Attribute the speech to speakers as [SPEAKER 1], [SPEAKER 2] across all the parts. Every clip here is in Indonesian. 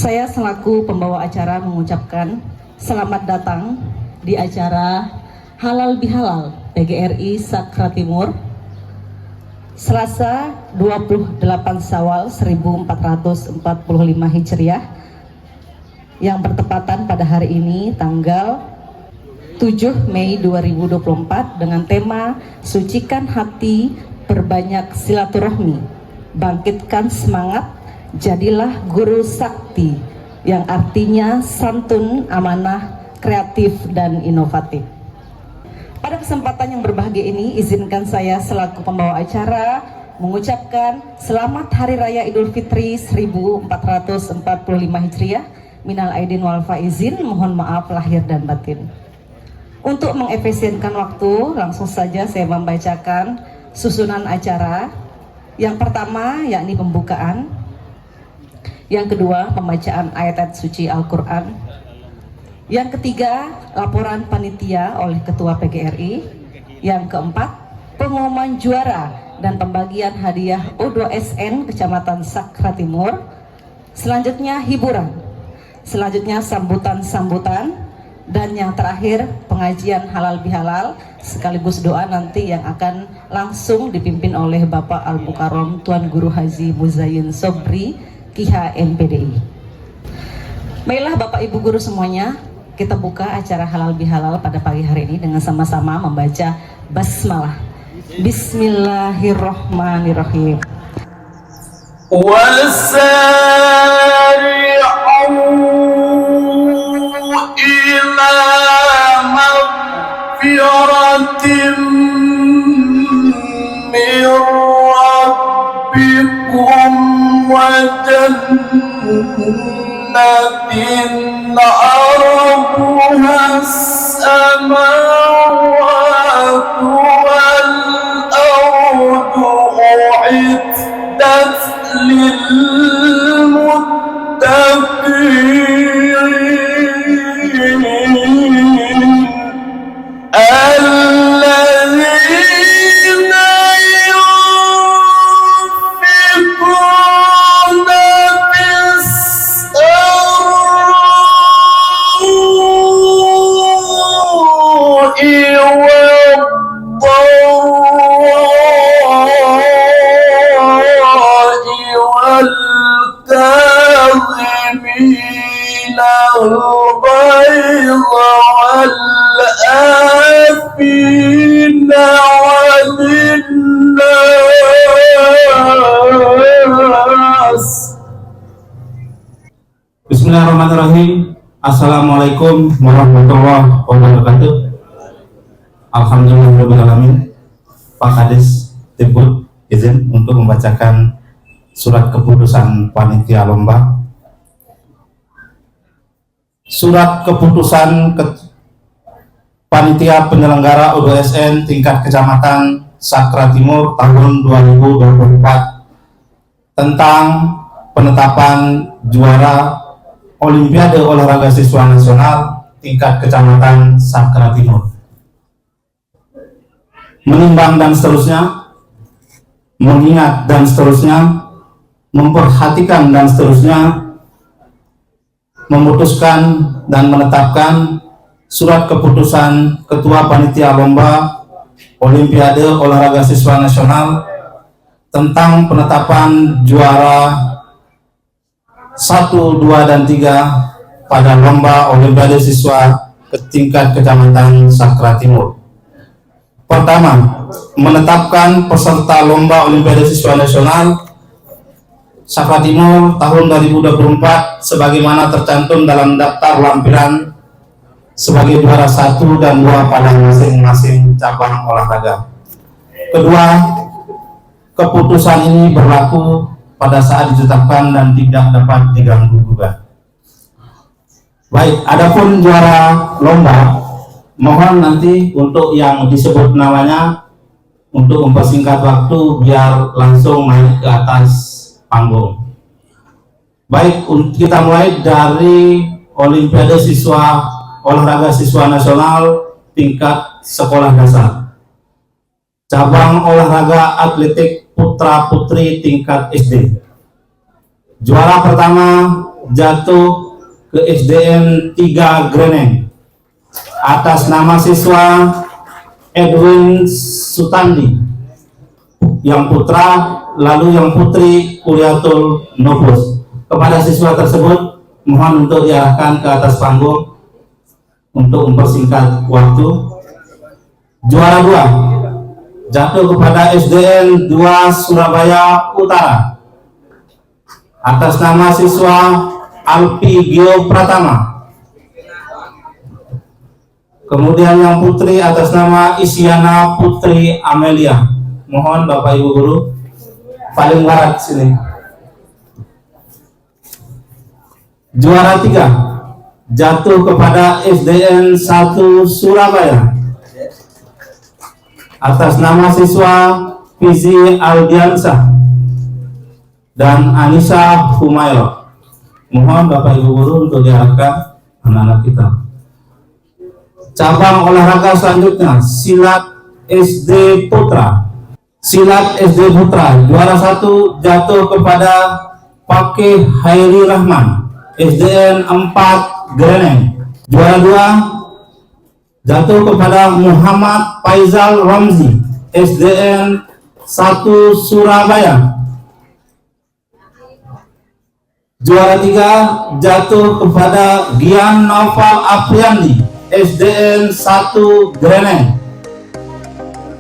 [SPEAKER 1] Saya selaku pembawa acara mengucapkan selamat datang di acara Halal Bihalal PGRI Sakra Timur Selasa 28 Syawal 1445 Hijriah yang bertepatan pada hari ini tanggal 7 Mei 2024 dengan tema Sucikan Hati, Perbanyak Silaturahmi, Bangkitkan Semangat, Jadilah Guru Sakti, yang artinya santun, amanah, kreatif, dan inovatif. Pada kesempatan yang berbahagia ini, izinkan saya selaku pembawa acara mengucapkan Selamat Hari Raya Idul Fitri 1445 Hijriah. Minal aidin wal faizin, mohon maaf lahir dan batin. Untuk mengefisienkan waktu, langsung saja saya membacakan susunan acara. Yang pertama yakni pembukaan, yang kedua pembacaan ayat-ayat suci Al-Quran, yang ketiga laporan panitia oleh Ketua PGRI, yang keempat pengumuman juara dan pembagian hadiah U2SN Kecamatan Sakra Timur, selanjutnya hiburan, selanjutnya sambutan-sambutan, dan yang terakhir pengajian halal bihalal sekaligus doa nanti yang akan langsung dipimpin oleh Bapak Al-Mukarram Tuan Guru Haji Muzayyin Sobri KIH MPDI. Baiklah Bapak Ibu Guru semuanya, kita buka acara halal bihalal pada pagi hari ini dengan sama-sama membaca basmalah. Bismillahirrahmanirrahim.
[SPEAKER 2] إلى مغفرة من ربكم وجنة عرضها السماوات والأرض أعدت للمتقين الذين ينفقون في السراء والضراء والكاظمين الغيظ والعافين عن الناس.
[SPEAKER 3] Bismillahirrahmanirrahim. Assalamualaikum warahmatullahi wabarakatuh. Alhamdulillahirrahmanirrahim. Pak Kadis Tibut izin untuk membacakan surat keputusan panitia lomba. Surat keputusan panitia penyelenggara U2SN tingkat kecamatan Sakra Timur tahun 2024 tentang penetapan juara Olimpiade Olahraga Siswa Nasional tingkat kecamatan Sakra Timur. Menimbang dan seterusnya, mengingat dan seterusnya, memperhatikan dan seterusnya, memutuskan dan menetapkan surat keputusan Ketua Panitia Lomba Olimpiade Olahraga Siswa Nasional tentang penetapan juara 1, 2, dan 3 pada Lomba Olimpiade Siswa tingkat Kecamatan Sakra Timur. Pertama, menetapkan peserta Lomba Olimpiade Siswa Nasional Sakra Timur tahun 2024 sebagaimana tercantum dalam daftar lampiran sebagai juara 1 dan 2 pada masing-masing cabang olahraga. Kedua, keputusan ini berlaku pada saat ditetapkan dan tidak dapat diganggu gugat. Baik, adapun juara lomba, mohon nanti untuk yang disebut namanya untuk mempersingkat waktu biar langsung naik ke atas panggung. Baik, kita mulai dari Olimpiade Olahraga Siswa Nasional tingkat sekolah dasar. Cabang olahraga atletik putra putri tingkat SD. Juara pertama jatuh ke SDN 3 Greneng atas nama siswa Edwin Sutandi yang putra, lalu yang putri Kuliatul Nobus. Kepada siswa tersebut mohon untuk diarahkan ke atas panggung untuk mempersingkat waktu. Juara 2 jatuh kepada SDN 2 Surabaya Utara atas nama siswa Alpi Gio Pratama. Kemudian yang putri atas nama Isyana Putri Amelia. Mohon Bapak Ibu Guru paling barat sini. Juara 3 jatuh kepada SDN 1 Surabaya atas nama siswa Fizi Aldiansah dan Anissa Humayo. Mohon Bapak Ibu Guru untuk diarahkan anak-anak kita. Cabang olahraga selanjutnya silat SD Putra. Silat SD Putra juara 1 jatuh kepada Pakih Hairi Rahman SDN 4 Greneng. Juara 2 jatuh kepada Muhammad Faizal Ramzi SDN 1 Surabaya. Juara 3 jatuh kepada Gian Noval Apriandi SDN 1 Greneng.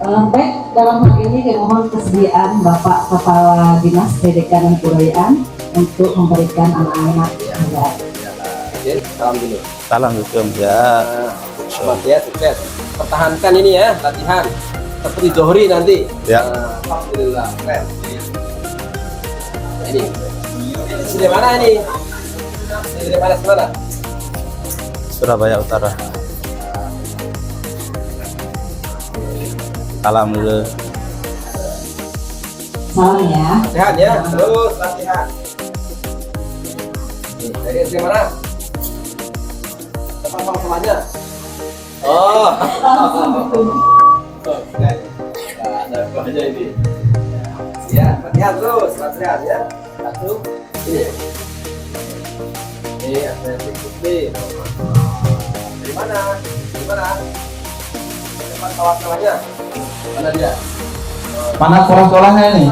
[SPEAKER 1] Baik, dalam hal ini dimohon kesediaan Bapak Kepala Dinas Pendidikan dan Kebudayaan untuk memberikan anak-anak penghargaan.
[SPEAKER 4] Salam dulu.
[SPEAKER 5] Salam hukum ya.
[SPEAKER 4] Selamat ya, sukses. Pertahankan ini ya, latihan. Seperti Zohri nanti.
[SPEAKER 5] Ya.
[SPEAKER 4] Alhamdulillah, keren. Ini. Sini mana ini? Sini mana?
[SPEAKER 5] Surabaya Utara. Salam dulu.
[SPEAKER 1] Salam ya.
[SPEAKER 4] Latihan ya, terus latihan. Nih, dari SD mana? Tempat sama-samanya. Oh. Oke. Ada apa aja ini? Ya, latihan terus, latihan ya. Satu, ini. Ini ada yang putih. Dari mana? Dari mana? Tempat kawan-kawannya. Mana dia?
[SPEAKER 3] Mana sekolah-sekolahnya ini?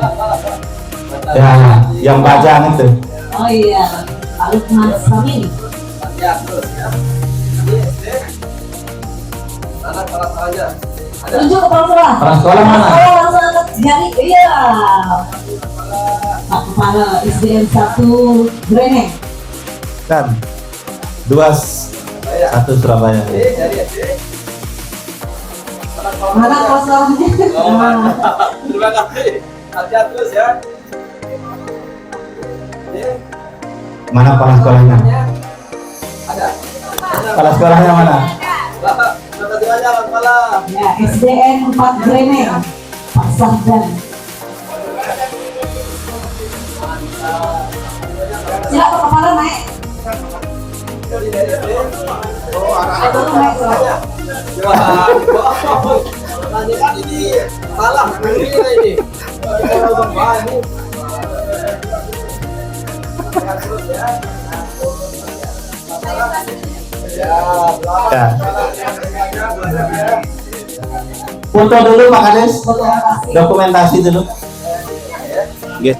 [SPEAKER 3] Ya, yang bacaan itu.
[SPEAKER 1] Oh iya, Pak Lukman Samin.
[SPEAKER 4] Latihan terus ya. Ini SD. Mana kawan-kawannya? Ada.
[SPEAKER 1] Tunjuk kepala sekolah.
[SPEAKER 3] Kepala sekolah mana?
[SPEAKER 1] Oh, langsung angkat jari. Iya. Pak Kepala SDN 1 Greneng.
[SPEAKER 3] Kan 1 Surabaya.
[SPEAKER 4] Ini dari SD.
[SPEAKER 1] Mana kepala sekolahnya?
[SPEAKER 4] Oh, mantap. Terima kasih. Latihan terus ya. Ini.
[SPEAKER 3] Mana kepala sekolahnya?
[SPEAKER 4] Ada.
[SPEAKER 3] Kepala sekolahnya mana?
[SPEAKER 4] Terima kasih banyak, Pak Kepala.
[SPEAKER 1] Ya, SDN 4 Greneng. Pak Sahdan. Silakan kepala naik.
[SPEAKER 4] Oh, arah-arah
[SPEAKER 1] naik sekolahnya.
[SPEAKER 4] Wah, pertanyaan ini salah ini. Wah, ini. Terus ya. Ya,
[SPEAKER 3] Ya.
[SPEAKER 4] ya.
[SPEAKER 3] Foto dulu Pak Kades.
[SPEAKER 1] Dokumentasi.
[SPEAKER 3] Dokumentasi dulu.
[SPEAKER 5] Oke.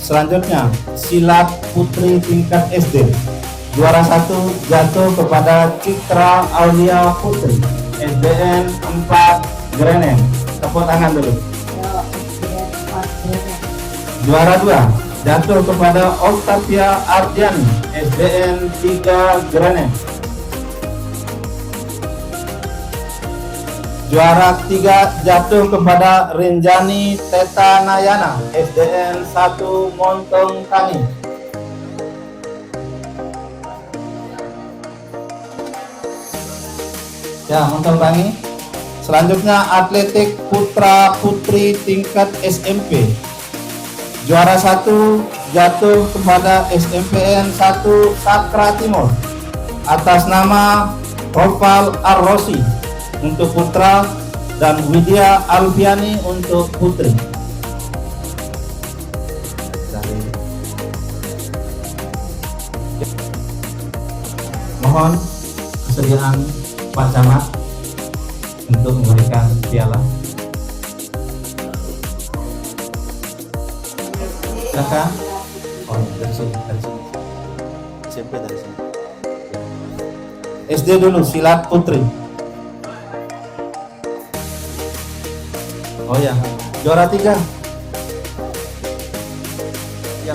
[SPEAKER 3] Selanjutnya, silat putri tingkat SD. Juara 1 jatuh kepada Citra Aulia Putri SDN 4 Greneng. Tepuk tangan dulu. Juara 2 jatuh kepada Octavia Ardiani SDN 3 Greneng. Juara 3 jatuh kepada Rinjani Teta Nayana SDN 1 Montong Tangi. Ya, Montong Tangi. Selanjutnya atletik putra putri tingkat SMP. Juara 1 jatuh kepada SMPN 1 Sakra Timur atas nama Rofal Ar-Rosi untuk putra dan Widya Alfiani untuk putri. Mohon kesediaan Pak Camat untuk memberikan piala. Silakan. Oh, dari sini, dari sini.
[SPEAKER 5] SMP dari sini.
[SPEAKER 3] SD dulu, silat putri. Oh ya, juara 3.
[SPEAKER 5] Ya.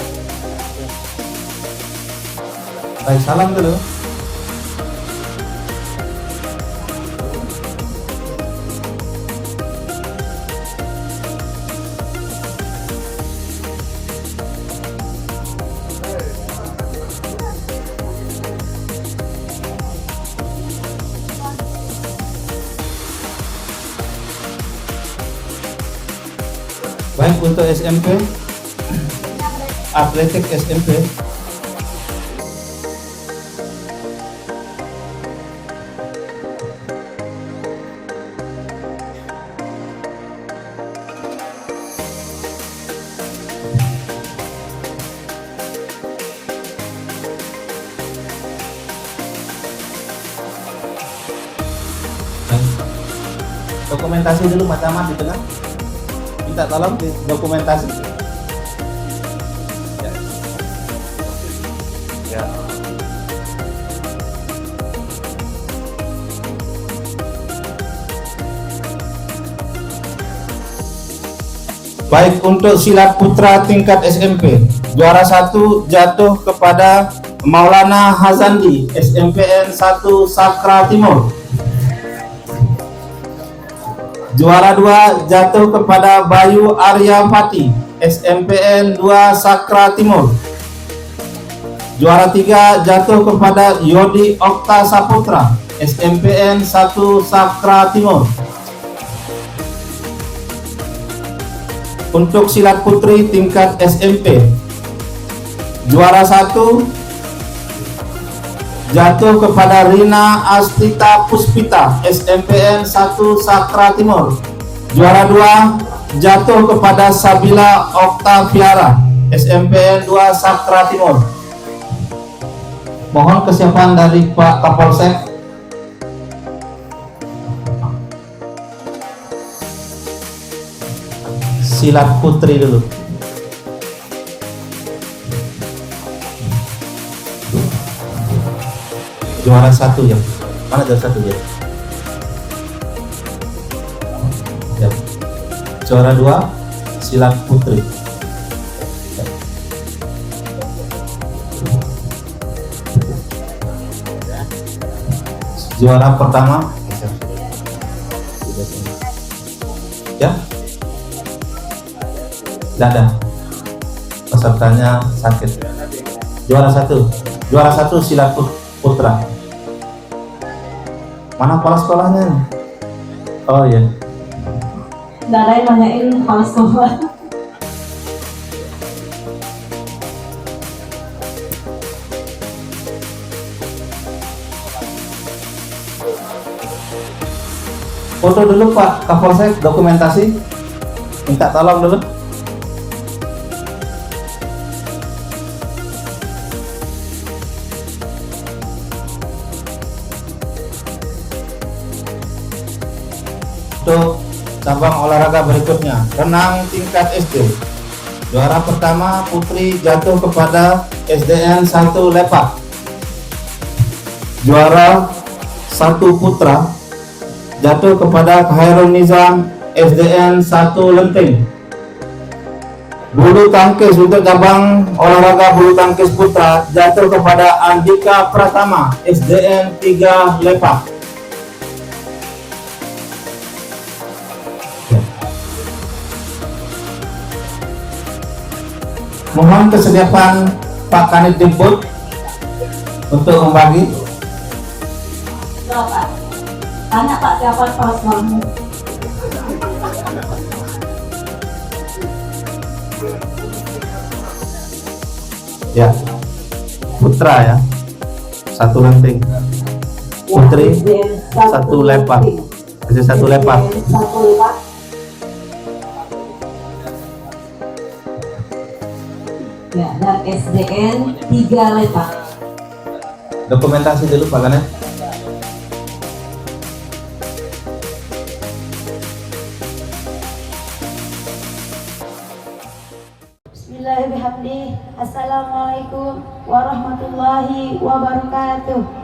[SPEAKER 3] Baik, salam dulu. Baik, untuk SMP, atletik SMP. Baik. Dokumentasi dulu Pak Camat di tengah. Minta tolong di dokumentasi. Ya. Ya. Baik, untuk silat putra tingkat SMP, juara 1 jatuh kepada Maulana Hazandi, SMPN 1 Sakra Timur. Juara 2 jatuh kepada Bayu Arya Fati, SMPN 2 Sakra Timur. Juara 3 jatuh kepada Yodi Okta Saputra, SMPN 1 Sakra Timur. Untuk silat putri tingkat SMP, juara 1 jatuh kepada Rina Astita Puspita, SMPN 1 Sakra Timur. Juara 2 jatuh kepada Sabila Oktaviara, SMPN 2 Sakra Timur. Mohon kesiapan dari Pak Kapolsek. Silat putri dulu. Juara 1 ya. Mana juara 1 ya? Ya. Juara 2 silat putri. Ya. Juara pertama ya. Dada. Pesertanya sakit. Juara 1. Juara 1 silat putra. Mana kepala sekolahnya? Oh iya.
[SPEAKER 1] Nggak ada yang nanyain kepala sekolah.
[SPEAKER 3] Foto dulu Pak Kapolsek, dokumentasi. Minta tolong dulu. Untuk cabang olahraga berikutnya, renang tingkat SD. Juara pertama putri jatuh kepada SDN 1 Lepak. Juara 1 putra jatuh kepada Khairul Nizam, SDN 1 Lenting. Bulu tangkis untuk cabang olahraga bulu tangkis putra jatuh kepada Andika Pratama, SDN 3 Lepak. Mohon kesediaan Pak Kanit Digbud untuk membagi.
[SPEAKER 1] Pak, tanya Pak siapa kepala sekolahnya?
[SPEAKER 3] Ya, putra ya, 1 Lenting. Putri satu lempar. Masih satu lempar.
[SPEAKER 1] Ya, dan SDN 3 lempar.
[SPEAKER 3] Dokumentasi dulu Pak Gana.
[SPEAKER 6] Bismillahirrahmanirrahim. Assalamualaikum warahmatullahi wabarakatuh.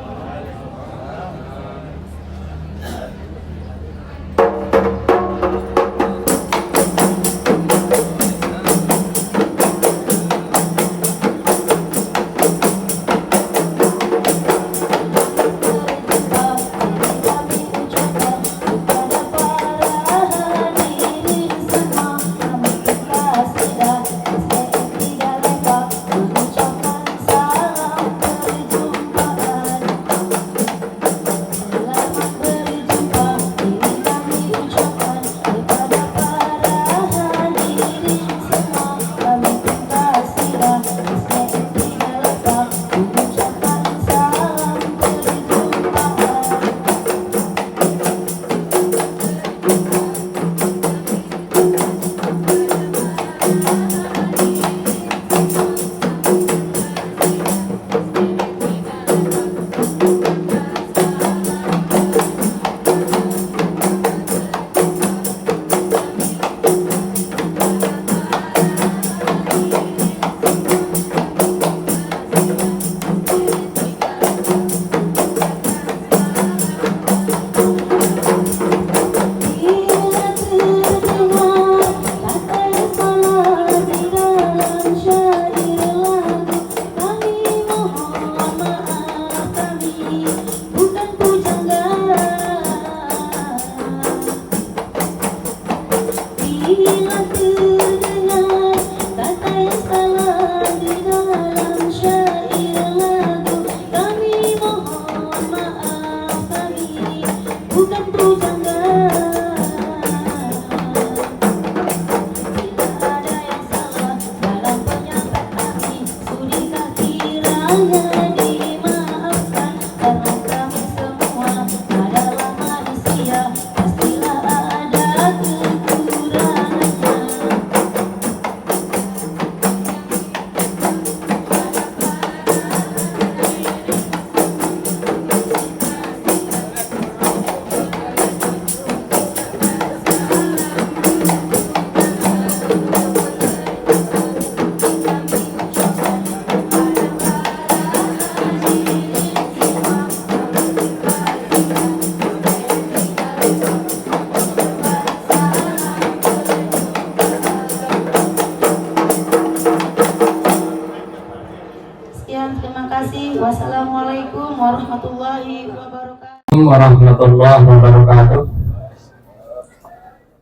[SPEAKER 6] Wassalamualaikum warahmatullahi wabarakatuh.
[SPEAKER 7] Warahmatullahi wabarakatuh.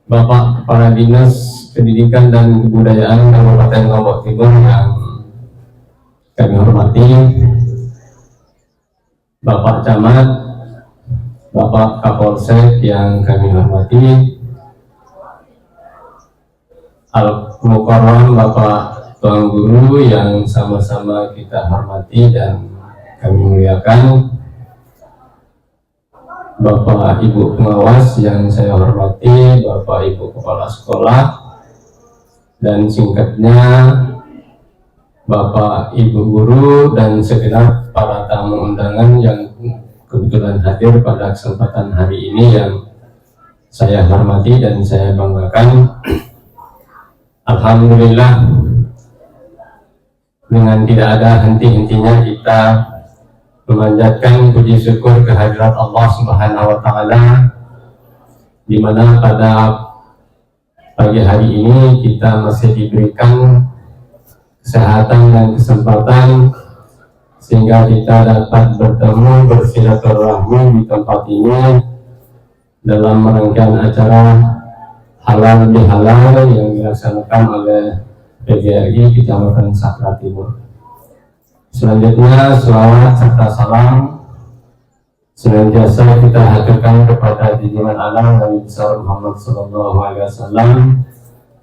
[SPEAKER 7] Bapak Kepala Dinas Pendidikan dan Kebudayaan Kabupaten Lombok Timur yang kami hormati, Bapak Camat, Bapak Kapolsek yang kami hormati, Al-Mukarram Bapak Tuan Guru yang sama-sama kita hormati dan kami muliakan, Bapak Ibu pengawas yang saya hormati, Bapak Ibu kepala sekolah, dan singkatnya Bapak Ibu guru dan segenap para tamu undangan yang kebetulan hadir pada kesempatan hari ini yang saya hormati dan saya banggakan. Alhamdulillah, dengan tidak ada henti-hentinya kita memanjatkan puji syukur kehadirat Allah Subhanahu wa Ta'ala, di mana pada pagi hari ini kita masih diberikan kesehatan dan kesempatan sehingga kita dapat bertemu bersilaturahmi di tempat ini dalam rangkaian acara halal bihalal yang dilaksanakan oleh PGRI Kecamatan Sakra Timur. Selanjutnya selawat serta salam senantiasa kita haturkan kepada junjungan alam Nabi besar Muhammad SAW,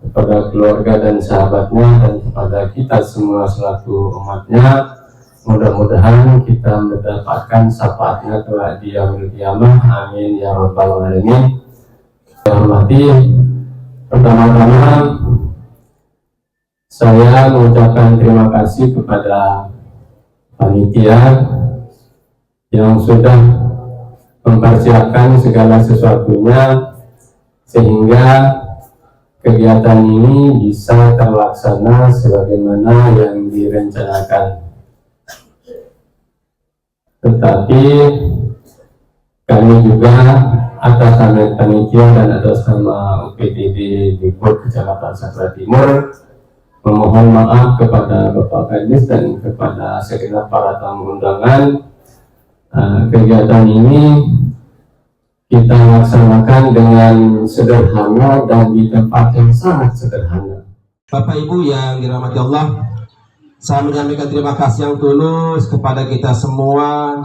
[SPEAKER 7] kepada keluarga dan sahabatnya, dan kepada kita semua selaku umatnya, mudah-mudahan kita mendapatkan syafaatnya kelak di yaumil qiyamah. Amin ya rabbal alamin. Saya hormati, pertama-tama saya mengucapkan terima kasih kepada panitia yang sudah mempersiapkan segala sesuatunya sehingga kegiatan ini bisa terlaksana sebagaimana yang direncanakan. Tetapi kami juga atas nama panitia dan atas nama UPTD Digbud Kecamatan Sakra Timur memohon maaf kepada Bapak Kadis dan kepada segenap para tamu undangan. Kegiatan ini kita laksanakan dengan sederhana dan di tempat yang sangat sederhana.
[SPEAKER 4] Bapak Ibu yang dirahmati Allah, saya menyampaikan terima kasih yang tulus kepada kita semua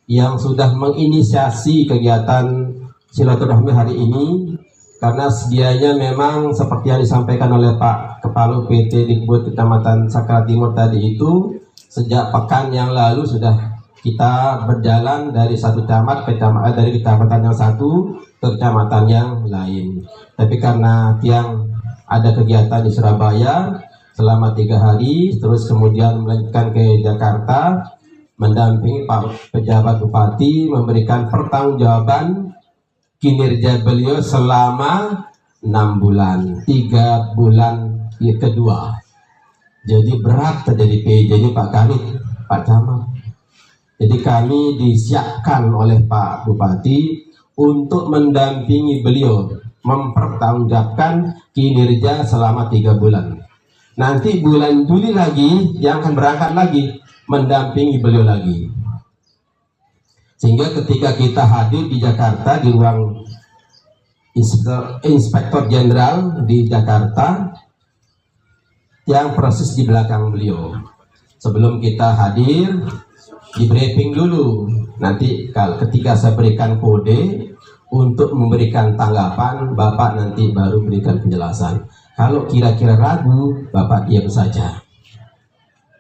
[SPEAKER 4] yang sudah menginisiasi kegiatan silaturahmi hari ini, karena sedianya memang seperti yang disampaikan oleh Pak Kepala PT Digbud Kecamatan Sakra Timur tadi itu, sejak pekan yang lalu sudah kita berjalan dari satu dari kecamatan yang satu ke kecamatan yang lain. Tapi karena tiang ada kegiatan di Surabaya selama 3 hari, terus kemudian melanjutkan ke Jakarta, mendampingi Pak Pejabat Bupati memberikan pertanggungjawaban kinerja beliau selama 6 bulan, 3 bulan kedua. Jadi berat terjadi PJ ini Pak Kanit, Pak Camat. Jadi kami disiapkan oleh Pak Bupati untuk mendampingi beliau mempertanggungjawabkan kinerja selama 3 bulan. Nanti bulan Juli lagi yang akan berangkat lagi mendampingi beliau lagi. Sehingga ketika kita hadir di Jakarta di ruang Inspektor Jenderal di Jakarta, yang persis di belakang beliau. Sebelum kita hadir, di briefing dulu. Nanti ketika saya berikan kode untuk memberikan tanggapan, Bapak nanti baru berikan penjelasan. Kalau kira-kira ragu, Bapak diam saja.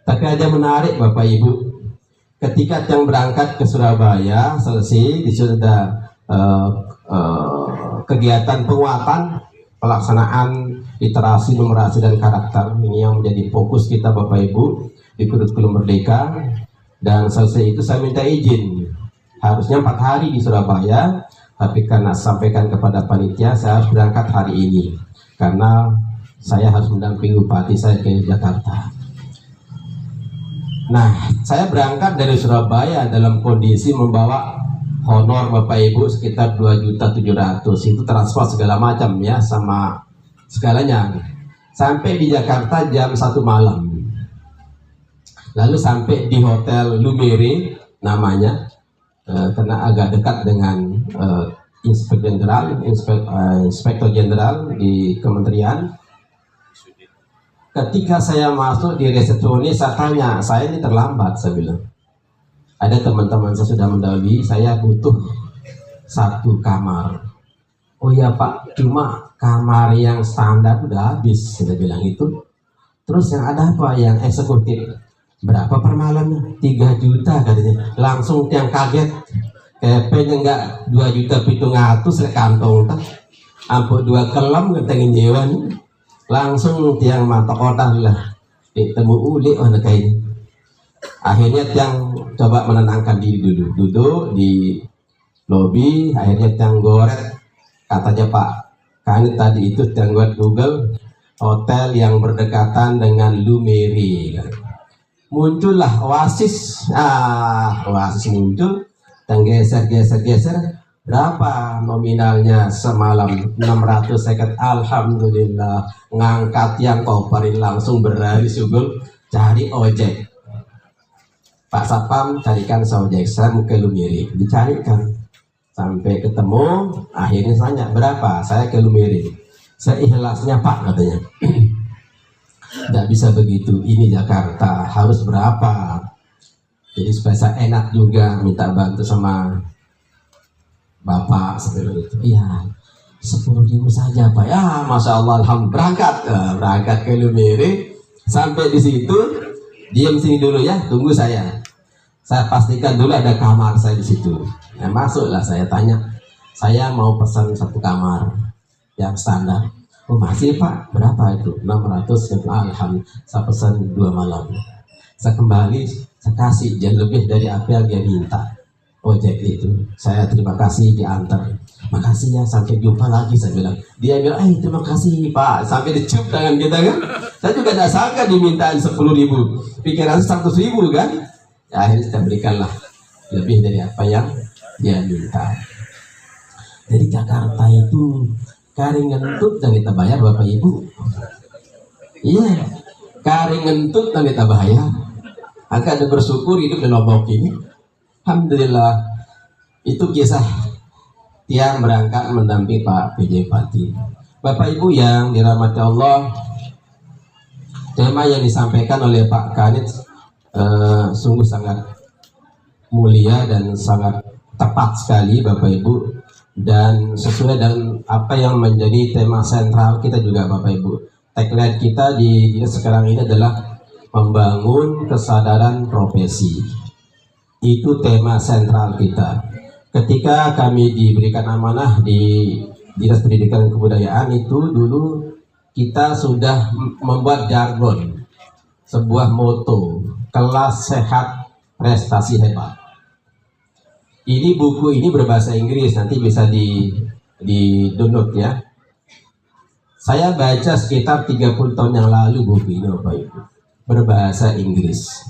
[SPEAKER 4] Tapi ada menarik Bapak Ibu, ketika yang berangkat ke Surabaya selesai, sudah kegiatan penguatan pelaksanaan literasi, numerasi dan karakter, ini yang menjadi fokus kita Bapak Ibu di kurikulum Merdeka. Dan selesai itu saya minta izin, harusnya 4 hari di Surabaya, tapi karena sampaikan kepada panitia saya harus berangkat hari ini karena saya harus mendampingi bupati saya ke Jakarta. Nah, saya berangkat dari Surabaya dalam kondisi membawa honor Bapak Ibu sekitar 2.700.000, itu transport segala macam ya, sama segalanya. Sampai di Jakarta jam 1 malam. Lalu sampai di Hotel Lumere namanya, karena agak dekat dengan Inspektor Jenderal di Kementerian. Ketika saya masuk di resepsionis, saya tanya, saya ini terlambat, saya bilang. Ada teman-teman saya sudah mendahului, saya butuh 1 kamar. Oh ya Pak, cuma kamar yang standar udah habis, saya bilang itu. Terus yang ada apa yang eksekutif? Berapa per malamnya? 3 juta katanya. Langsung yang kaget. Kepenya enggak 2.700.000 kantong tak. Ampun 2 kelam ngetengin jewan. Langsung tiang mata kota lah. Ditemu uli kayak ini. Akhirnya tiang coba menenangkan diri dulu. Duduk di lobi. Akhirnya tiang goret. Katanya Pak Kanit tadi itu tiang goret Google. Hotel yang berdekatan dengan Lumere. Muncullah Oasis, Oasis muncul, dan geser, berapa nominalnya semalam? 650. Alhamdulillah, ngangkat yang koperin langsung berlari sugul cari ojek. Pak Satpam carikan ojek, saya mau ke Lumere, dicarikan sampai ketemu, akhirnya tanya berapa? Saya ke Lumere, seikhlasnya Pak katanya. Tidak bisa begitu, ini Jakarta, harus berapa? Jadi supaya saya enak juga minta bantu sama Bapak seperti itu. Iya, 10.000 saja Pak. Ya, Masya Allah, alhamdulillah, berangkat ke Lumere. Sampai di situ, diam sini dulu ya, tunggu saya. Saya pastikan dulu ada kamar saya di situ. Nah, masuklah saya tanya, saya mau pesan 1 kamar yang standar. Oh masih Pak, berapa itu? 600. Alhamdulillah, saya pesan 2 malam. Saya kembali, saya kasih dia lebih dari apa yang dia minta. Ojek itu, saya terima kasih diantar. Makasih ya, sampai jumpa lagi, saya bilang. Dia bilang, terima kasih Pak, sampai dicium tangan kita kan. Saya juga tidak sangka dimintain 10.000, pikiran 100.000 kan. Ya, akhirnya kita berikanlah lebih dari apa yang dia minta. Jadi Jakarta itu kari ngentut dan kita bayar Bapak Ibu. Iya, kari ngentut dan kita bayar. Maka ada bersyukur hidup di Lombok ini. Alhamdulillah. Itu kisah yang berangkat mendampingi Pak PJ Pati. Bapak Ibu yang dirahmati Allah, tema yang disampaikan oleh Pak Kanit sungguh sangat mulia dan sangat tepat sekali Bapak Ibu, dan sesuai dengan apa yang menjadi tema sentral kita juga Bapak Ibu. Tagline kita di sekarang ini adalah membangun kesadaran profesi. Itu tema sentral kita. Ketika kami diberikan amanah di Dinas Pendidikan dan Kebudayaan itu dulu kita sudah membuat jargon, sebuah moto, kelas sehat prestasi hebat. Ini buku ini berbahasa Inggris, nanti bisa di download ya. Saya baca sekitar 30 tahun yang lalu buku ini Bapak Ibu, berbahasa Inggris.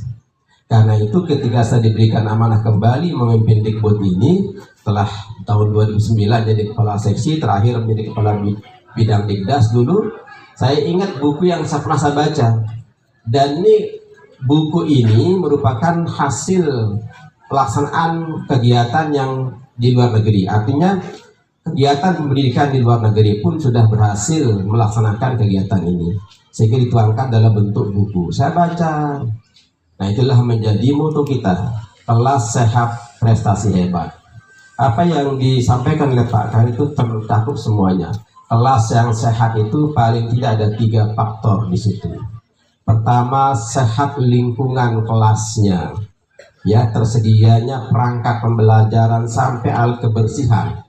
[SPEAKER 4] Karena itu ketika saya diberikan amanah kembali memimpin Dikbud ini setelah tahun 2009 jadi kepala seksi, terakhir menjadi kepala bidang Dikdas dulu, saya ingat buku yang saya pernah saya baca. Dan ini buku ini merupakan hasil pelaksanaan kegiatan yang di luar negeri. Artinya kegiatan pendidikan di luar negeri pun sudah berhasil melaksanakan kegiatan ini, sehingga dituangkan dalam bentuk buku. Saya baca. Nah itulah menjadi moto kita, kelas sehat prestasi hebat. Apa yang disampaikan oleh Pak Khan itu tercakup semuanya. Kelas yang sehat itu paling tidak ada 3 faktor di situ. Pertama, sehat lingkungan kelasnya, ya, tersedianya perangkat pembelajaran sampai alat kebersihan.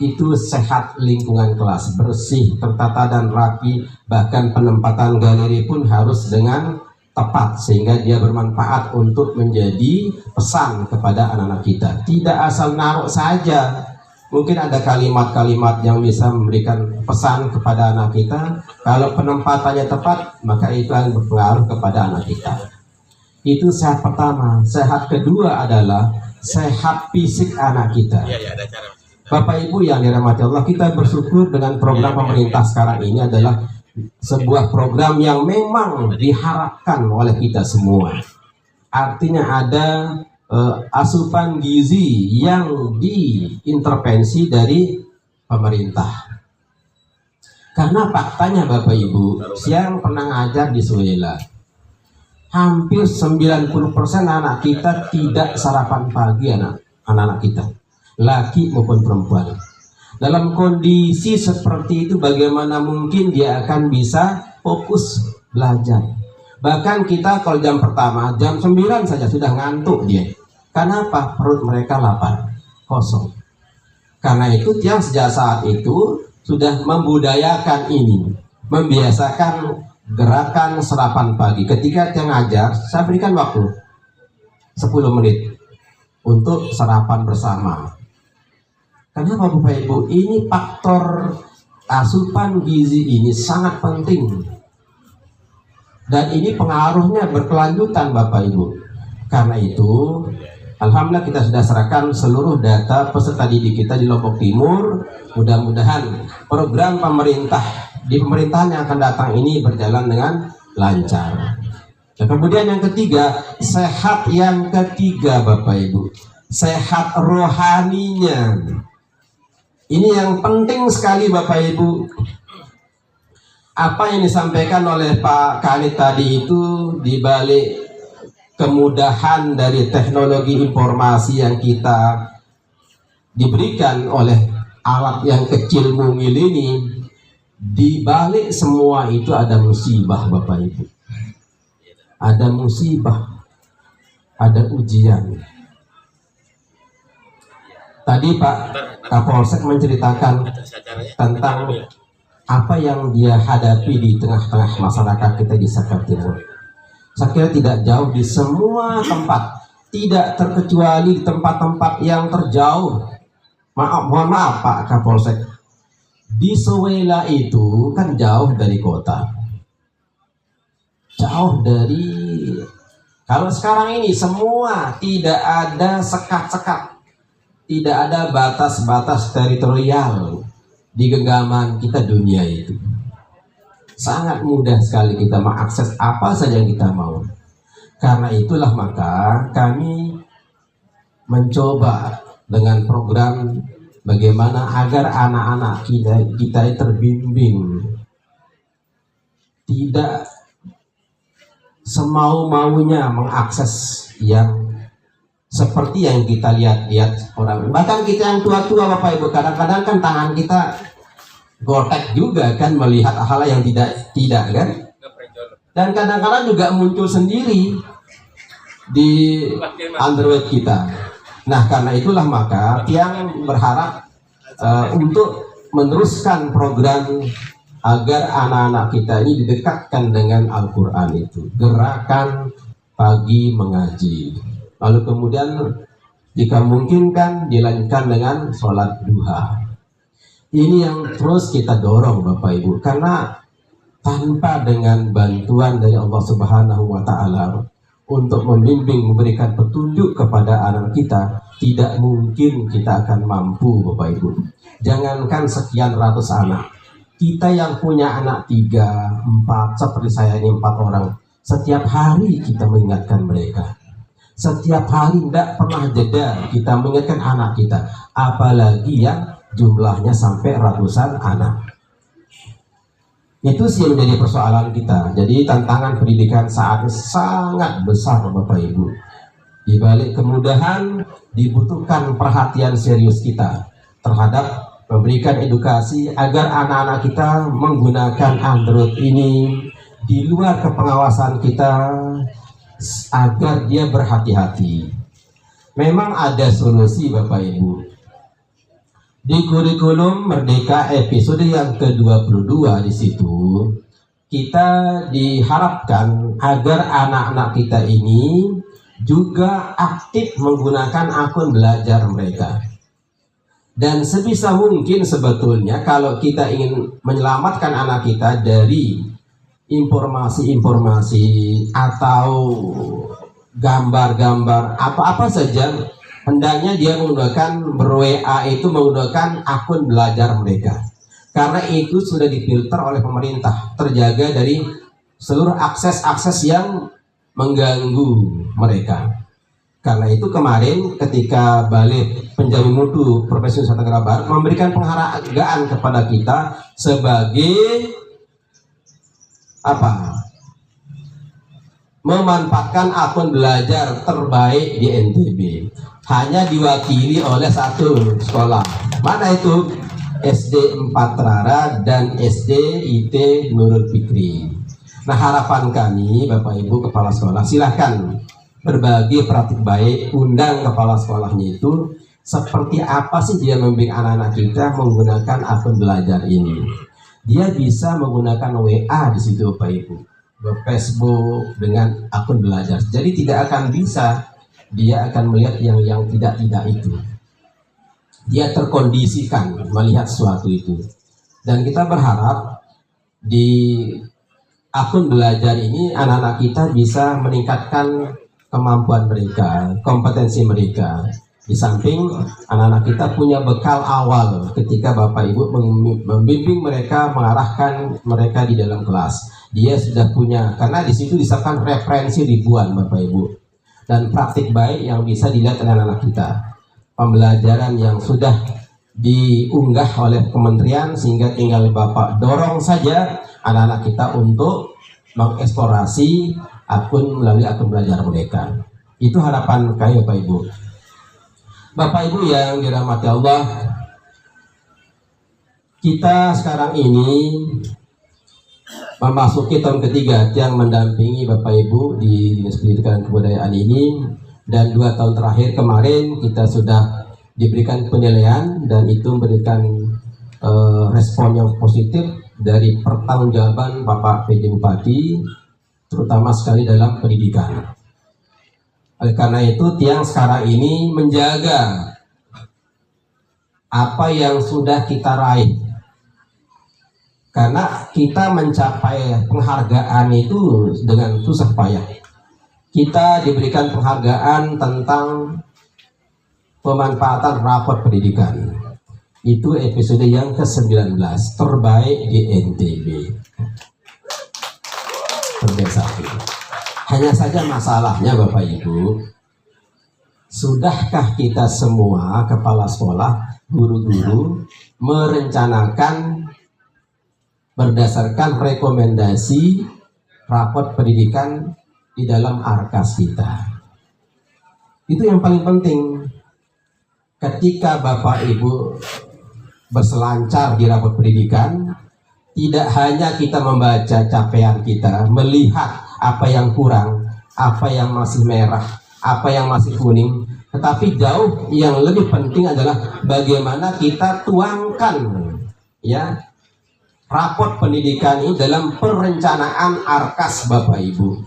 [SPEAKER 4] Itu sehat lingkungan kelas, bersih, tertata dan rapi, bahkan penempatan galeri pun harus dengan tepat sehingga dia bermanfaat untuk menjadi pesan kepada anak-anak kita. Tidak asal naruh saja. Mungkin ada kalimat-kalimat yang bisa memberikan pesan kepada anak kita. Kalau penempatannya tepat, maka itu akan berpengaruh kepada anak kita. Itu sehat pertama. Sehat kedua adalah sehat fisik anak kita. Bapak Ibu yang dirahmati Allah, kita bersyukur dengan program pemerintah sekarang ini adalah sebuah program yang memang diharapkan oleh kita semua. Artinya ada asupan gizi yang diintervensi dari pemerintah. Karena faktanya Bapak Ibu, siang pernah ngajar di Suela, hampir 90% anak kita tidak sarapan pagi, anak-anak kita, laki maupun perempuan. Dalam kondisi seperti itu bagaimana mungkin dia akan bisa fokus belajar. Bahkan kita kalau jam pertama, jam 9 saja sudah ngantuk dia. Kenapa? Perut mereka lapar, kosong. Karena itu yang sejak saat itu sudah membudayakan ini, membiasakan gerakan sarapan pagi. Ketika dia ngajar, saya berikan waktu 10 menit untuk sarapan bersama. Kenapa Bapak Ibu? Ini faktor asupan gizi ini sangat penting. Dan ini pengaruhnya berkelanjutan Bapak Ibu. Karena itu, alhamdulillah kita sudah serahkan seluruh data peserta didik kita di Lombok Timur. Mudah-mudahan program pemerintah di pemerintahan yang akan datang ini berjalan dengan lancar. Dan kemudian yang ketiga, sehat yang ketiga Bapak Ibu. Sehat rohaninya. Ini yang penting sekali Bapak Ibu. Apa yang disampaikan oleh Pak Khalid tadi itu dibalik kemudahan dari teknologi informasi yang kita diberikan oleh alat yang kecil mungil ini, dibalik semua itu ada musibah Bapak Ibu. Ada musibah. ada ujian. Tadi Pak Kapolsek menceritakan tentang apa yang dia hadapi di tengah-tengah masyarakat kita di Sakar Timur. Saya kira tidak jauh di semua tempat, tidak terkecuali di tempat-tempat yang terjauh. Mohon maaf Pak Kapolsek, di Sewela itu kan jauh dari kota, jauh dari. Kalau sekarang ini semua tidak ada sekat-sekat, tidak ada batas-batas teritorial di genggaman kita dunia itu. Sangat mudah sekali kita mengakses apa saja yang kita mau. Karena itulah maka kami mencoba dengan program bagaimana agar anak-anak kita terbimbing, tidak semau-maunya mengakses yang seperti yang kita lihat orang. Bahkan kita yang tua-tua Bapak Ibu, kadang-kadang kan tangan kita gotek juga kan melihat hal yang tidak kan. Dan kadang-kadang juga muncul sendiri di Android kita. Nah karena itulah maka yang berharap untuk meneruskan program agar anak-anak kita ini didekatkan dengan Al-Quran itu. Gerakan pagi mengaji. Lalu kemudian jika mungkin kan dilanjutkan dengan sholat duha. Ini yang terus kita dorong Bapak Ibu. Karena tanpa dengan bantuan dari Allah Subhanahu wa Ta'ala untuk membimbing, memberikan petunjuk kepada anak kita, tidak mungkin kita akan mampu Bapak Ibu. Jangankan sekian ratus anak, kita yang punya anak 3, 4, seperti saya ini 4 orang, setiap hari kita mengingatkan mereka. Setiap hari tidak pernah jeda kita mengingatkan anak kita, apalagi yang jumlahnya sampai ratusan anak. Itu sih menjadi persoalan kita. Jadi tantangan pendidikan saat ini sangat besar Bapak Ibu. Di balik kemudahan dibutuhkan perhatian serius kita terhadap memberikan edukasi agar anak-anak kita menggunakan Android ini di luar kepengawasan kita, agar dia berhati-hati. Memang ada solusi Bapak Ibu. Di kurikulum Merdeka episode yang ke-22 di situ kita diharapkan agar anak-anak kita ini juga aktif menggunakan akun belajar mereka. Dan sebisa mungkin sebetulnya kalau kita ingin menyelamatkan anak kita dari informasi-informasi atau gambar-gambar apa-apa saja, hendaknya dia menggunakan ber-WA itu menggunakan akun belajar mereka. Karena itu sudah difilter oleh pemerintah, terjaga dari seluruh akses-akses yang mengganggu mereka. Karena itu kemarin ketika Balik Penjamin Mutu Profesi Nusa Tenggara Barat memberikan penghargaan kepada kita sebagai memanfaatkan akun belajar terbaik di NTB. Hanya diwakili oleh satu sekolah. Mana itu? SD 4 Trara dan SD IT Nurul Fikri. Nah harapan kami Bapak Ibu Kepala Sekolah, silahkan berbagi praktik baik, undang kepala sekolahnya itu seperti apa sih dia membimbing anak-anak kita menggunakan akun belajar ini. Dia bisa menggunakan WA di situ Bapak Ibu, Facebook dengan akun belajar. Jadi tidak akan bisa dia akan melihat yang tidak itu. Dia terkondisikan melihat sesuatu itu. Dan kita berharap di akun belajar ini anak-anak kita bisa meningkatkan kemampuan mereka, kompetensi mereka. Di samping anak-anak kita punya bekal awal ketika Bapak Ibu membimbing mereka, mengarahkan mereka di dalam kelas. Dia sudah punya, karena di situ disiapkan referensi ribuan Bapak Ibu. Dan praktik baik yang bisa dilihat oleh anak-anak kita. Pembelajaran yang sudah diunggah oleh kementerian sehingga tinggal Bapak dorong saja anak-anak kita untuk mengeksplorasi akun melalui akun belajar mereka. Itu harapan kami Bapak Ibu. Bapak Ibu yang dirahmati Allah, kita sekarang ini memasuki tahun ketiga yang mendampingi Bapak Ibu di Dinas Pendidikan dan Kebudayaan ini Dan 2 tahun terakhir kemarin kita sudah diberikan penilaian dan itu memberikan respon yang positif dari pertanggungjawaban Bapak PJ Bupati, terutama sekali dalam pendidikan. Oleh karena itu, Tiang sekarang ini menjaga apa yang sudah kita raih. Karena kita mencapai penghargaan itu dengan susah payah. Kita diberikan penghargaan tentang pemanfaatan rapor pendidikan. Itu episode yang ke-19, terbaik di NTB. Terbaik satu. Hanya saja masalahnya Bapak Ibu, sudahkah kita semua kepala sekolah, guru-guru merencanakan berdasarkan rekomendasi rapor pendidikan di dalam arkas kita? Itu yang paling penting. Ketika Bapak Ibu berselancar di rapor pendidikan, tidak hanya kita membaca capaian kita, melihat apa yang kurang, apa yang masih merah, apa yang masih kuning, tetapi jauh yang lebih penting adalah bagaimana kita tuangkan ya rapor pendidikan ini dalam perencanaan arkas Bapak Ibu.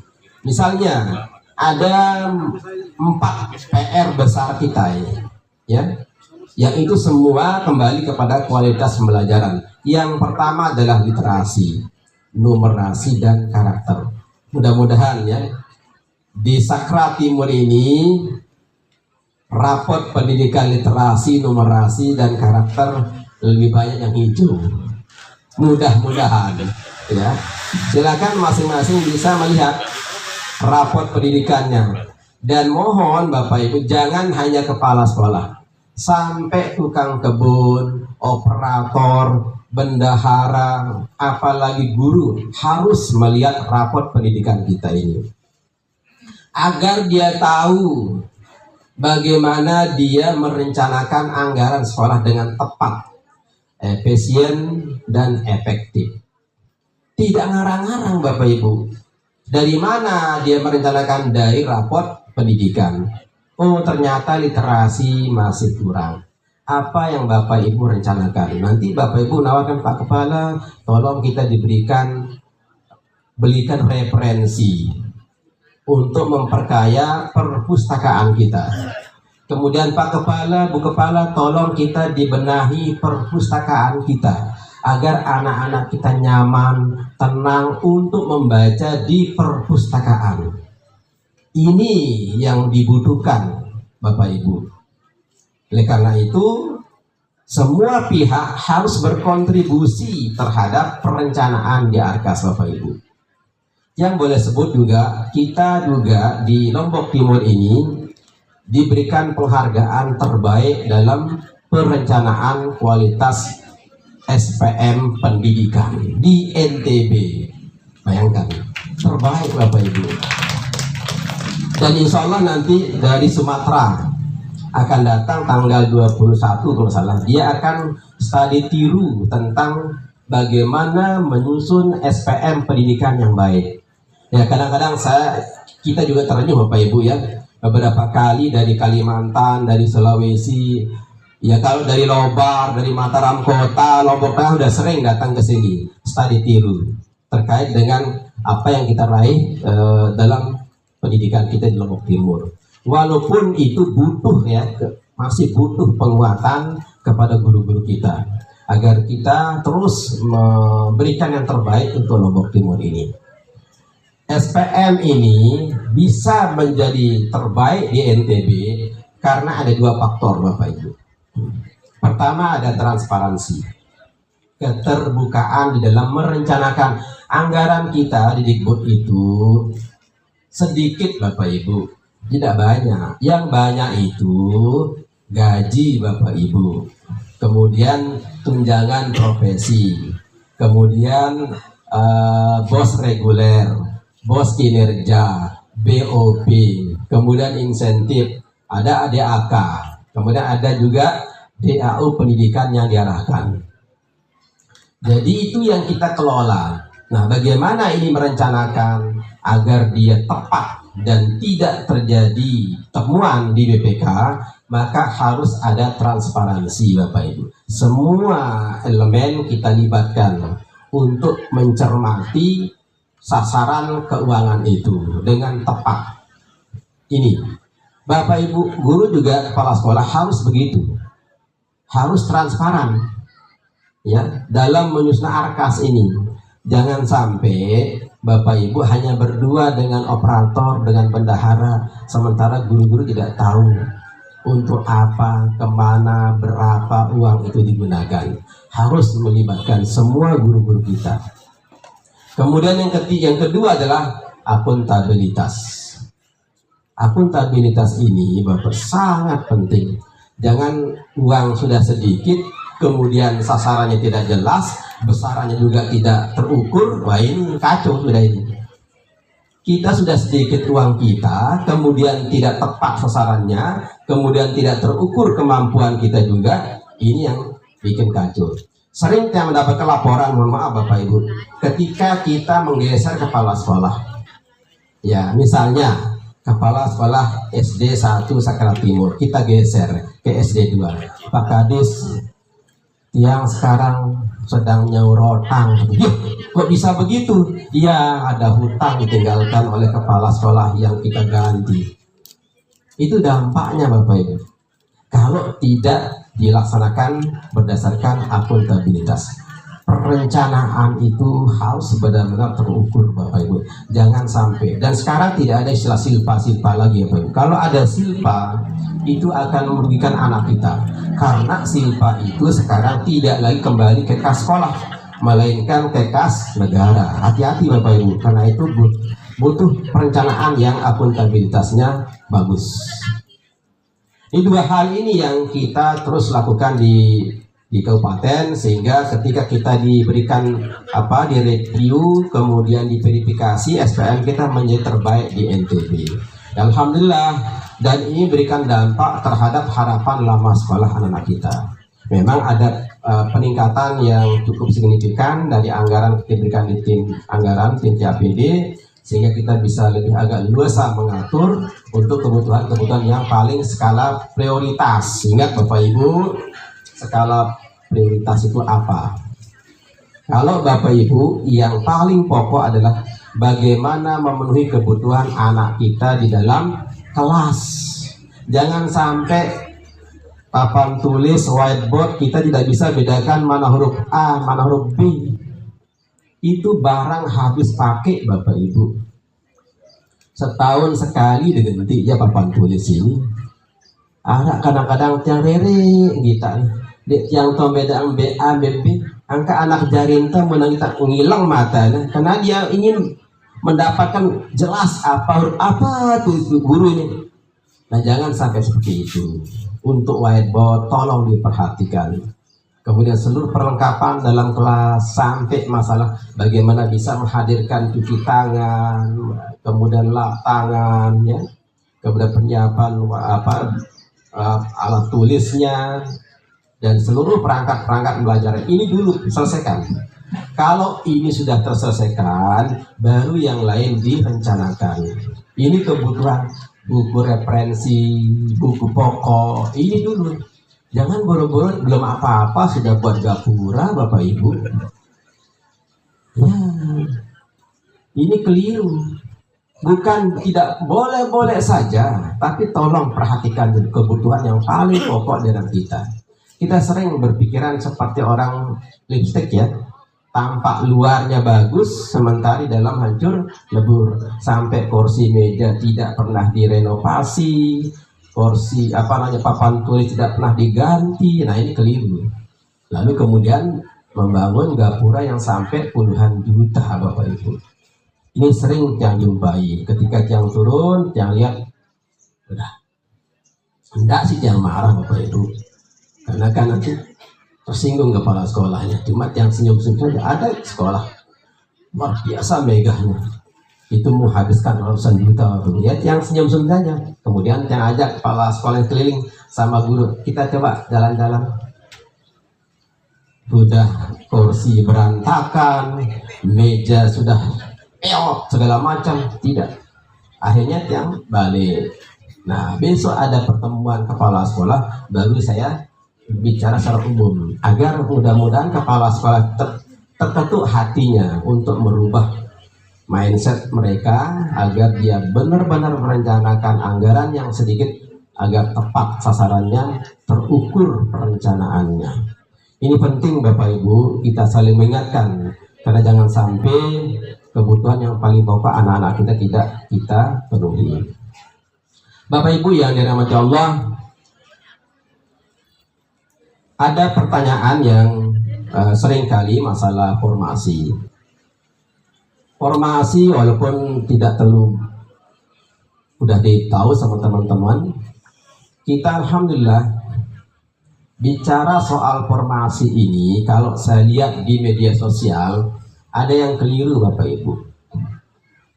[SPEAKER 4] Misalnya ada 4 PR besar kita ini, ya, yang itu semua kembali kepada kualitas pembelajaran. Yang pertama adalah literasi, numerasi, dan karakter. Mudah-mudahan ya di Sakra Timur ini raport pendidikan literasi, numerasi, dan karakter lebih banyak yang hijau. Mudah-mudahan ya. Silakan masing-masing bisa melihat raport pendidikannya. Dan mohon Bapak Ibu jangan hanya kepala sekolah, sampai tukang kebun, operator, bendahara, apalagi guru harus melihat raport pendidikan kita ini. Agar dia tahu bagaimana dia merencanakan anggaran sekolah dengan tepat, efisien, dan efektif. Tidak ngarang-ngarang Bapak Ibu. Dari mana dia merencanakan? Dari raport pendidikan. Oh, ternyata literasi masih kurang. Apa yang Bapak Ibu rencanakan? Nanti Bapak Ibu nawarkan, Pak Kepala, tolong kita belikan referensi untuk memperkaya perpustakaan kita. Kemudian Pak Kepala, Bu Kepala, tolong kita dibenahi perpustakaan kita agar anak-anak kita nyaman, tenang untuk membaca di perpustakaan. Ini yang dibutuhkan Bapak Ibu. Oleh karena itu, semua pihak harus berkontribusi terhadap perencanaan di arkas Bapak Ibu. Yang boleh sebut juga, kita juga di Lombok Timur ini diberikan penghargaan terbaik dalam perencanaan kualitas SPM pendidikan di NTB. Bayangkan, terbaik Bapak Ibu. Dan insya Allah nanti dari Sumatera akan datang tanggal 21 kalau salah. Dia akan studi tiru tentang bagaimana menyusun SPM pendidikan yang baik. Ya, kadang-kadang kita juga terenyuh Bapak Ibu ya. Beberapa kali dari Kalimantan, dari Sulawesi, ya kalau dari Lobar, dari Mataram Kota, Lombok Tengah udah sering datang ke sini studi tiru terkait dengan apa yang kita raih dalam pendidikan kita di Lombok Timur. Walaupun itu butuh ya, masih butuh penguatan kepada guru-guru kita agar kita terus memberikan yang terbaik untuk Lombok Timur ini. SPM ini bisa menjadi terbaik di NTB karena ada 2 faktor Bapak Ibu. Pertama ada transparansi, keterbukaan di dalam merencanakan anggaran kita di Dikbud itu sedikit Bapak Ibu, tidak banyak. Yang banyak itu gaji Bapak Ibu, kemudian tunjangan profesi, kemudian bos reguler, bos kinerja, BOP, kemudian insentif, ada DAK, kemudian ada juga DAU pendidikan yang diarahkan. Jadi itu yang kita kelola. Nah, bagaimana ini merencanakan agar dia tepat dan tidak terjadi temuan di BPK, maka harus ada transparansi Bapak Ibu. Semua elemen kita libatkan untuk mencermati sasaran keuangan itu dengan tepat. Ini Bapak Ibu guru juga kepala sekolah harus begitu, harus transparan ya dalam menyusun arkas ini. Jangan sampai Bapak Ibu hanya berdua dengan operator, dengan bendahara, sementara guru-guru tidak tahu untuk apa, kemana, berapa uang itu digunakan. Harus melibatkan semua guru-guru kita. Kemudian yang kedua adalah akuntabilitas. Akuntabilitas ini Bapak sangat penting. Jangan uang sudah sedikit, kemudian sasarannya tidak jelas, besarannya juga tidak terukur. Wah, ini kacau sudah ini. Kita sudah sedikit uang kita, kemudian tidak tepat sasarannya, kemudian tidak terukur kemampuan kita juga. Ini yang bikin kacau. Sering kita mendapatkan laporan, mohon maaf Bapak Ibu, ketika kita menggeser kepala sekolah. Ya, misalnya kepala sekolah SD 1 Sakral Timur, kita geser ke SD 2. Pak Kadis, yang sekarang sedang nyaur hutang. Kok bisa begitu? Iya, ada hutang ditinggalkan oleh kepala sekolah yang kita ganti. Itu dampaknya Bapak Ibu. Kalau tidak dilaksanakan berdasarkan akuntabilitas. Perencanaan itu harus benar-benar terukur Bapak Ibu. Jangan sampai. Dan sekarang tidak ada istilah silpa-silpa lagi Bapak Ibu. Kalau ada silpa, itu akan merugikan anak kita. Karena silpa itu sekarang tidak lagi kembali ke kas sekolah, melainkan ke kas negara. Hati-hati Bapak Ibu, karena itu butuh perencanaan yang akuntabilitasnya bagus. Ini dua hal ini yang kita terus lakukan di kabupaten, sehingga ketika kita diberikan direview, kemudian diverifikasi, SPM kita menjadi terbaik di NTB. Alhamdulillah, dan ini berikan dampak terhadap harapan lama sekolah anak-anak kita. Memang ada peningkatan yang cukup signifikan dari anggaran kita berikan di tim anggaran, tim TAPD, sehingga kita bisa lebih agak luasa mengatur untuk kebutuhan-kebutuhan yang paling skala prioritas. Ingat Bapak Ibu, skala prioritas itu apa? Kalau Bapak Ibu, yang paling pokok adalah bagaimana memenuhi kebutuhan anak kita di dalam kelas. Jangan sampai papan tulis whiteboard kita tidak bisa bedakan mana huruf A, mana huruf B. Itu barang habis pakai Bapak Ibu. Setahun sekali diganti ya papan tulis ini. Ada kadang-kadang tiang rere kita. Yang tahu beda BA, BB, angka anak jarinta menang kita ngilang mata, karena dia ingin mendapatkan jelas apa tuh guru ini. Nah, jangan sampai seperti itu. Untuk whiteboard tolong diperhatikan. Kemudian seluruh perlengkapan dalam kelas, sampai masalah bagaimana bisa menghadirkan cuci tangan, kemudian lap tangan, ya, kemudian penyiapan alat tulisnya, dan seluruh perangkat belajar ini dulu selesaikan. Kalau ini sudah terselesaikan, baru yang lain direncanakan. Ini kebutuhan buku referensi, buku pokok, ini dulu. Jangan boro-boro belum apa-apa sudah buat gapura Bapak Ibu. Ya, ini keliru. Bukan tidak boleh saja, tapi tolong perhatikan kebutuhan yang paling pokok dalam kita. Kita sering berpikiran seperti orang lipstick ya, tampak luarnya bagus, sementara di dalam hancur lebur. Sampai kursi meja tidak pernah direnovasi, kursi papan tulis tidak pernah diganti. Nah, ini keliru. Lalu kemudian membangun gapura yang sampai puluhan juta Bapak Ibu. Ini sering yang jumpai. Ketika yang turun, yang lihat, udah, enggak sih yang marah Bapak Ibu. Karena kan nanti tersinggung kepala sekolahnya. Cuma yang senyum-senyum saja. Ada sekolah luar biasa megahnya, itu menghabiskan ratusan juta. Lihat yang senyum-senyum saja. Kemudian yang ajak kepala sekolah yang keliling sama guru, kita coba jalan-jalan. Sudah kursi berantakan, meja sudah peot segala macam. Tidak. Akhirnya tiang balik. Nah, besok ada pertemuan kepala sekolah, baru saya bicara secara umum agar mudah-mudahan kepala sekolah terketuk hatinya untuk merubah mindset mereka agar dia benar-benar merencanakan anggaran yang sedikit agar tepat sasarannya, terukur perencanaannya. Ini penting Bapak Ibu, kita saling mengingatkan karena jangan sampai kebutuhan yang paling pokok anak-anak kita tidak kita penuhi. Bapak Ibu yang dirahmati Allah, ada pertanyaan yang seringkali masalah formasi. Formasi walaupun tidak terlalu udah ditahu sama teman-teman, kita alhamdulillah bicara soal formasi ini, kalau saya lihat di media sosial ada yang keliru Bapak Ibu.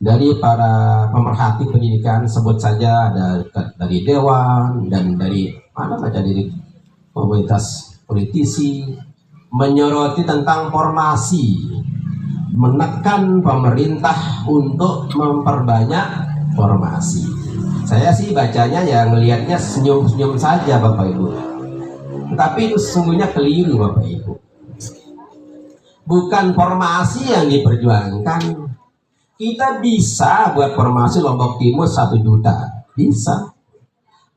[SPEAKER 4] Dari para pemerhati pendidikan, sebut saja dari dewan dan dari mana saja, dari komunitas politisi, menyoroti tentang formasi, menekan pemerintah untuk memperbanyak formasi. Saya sih bacanya ya ngelihatnya senyum-senyum saja Bapak Ibu. Tapi itu sesungguhnya keliru Bapak Ibu. Bukan formasi yang diperjuangkan. Kita bisa buat formasi Lombok Timur 1 juta, bisa.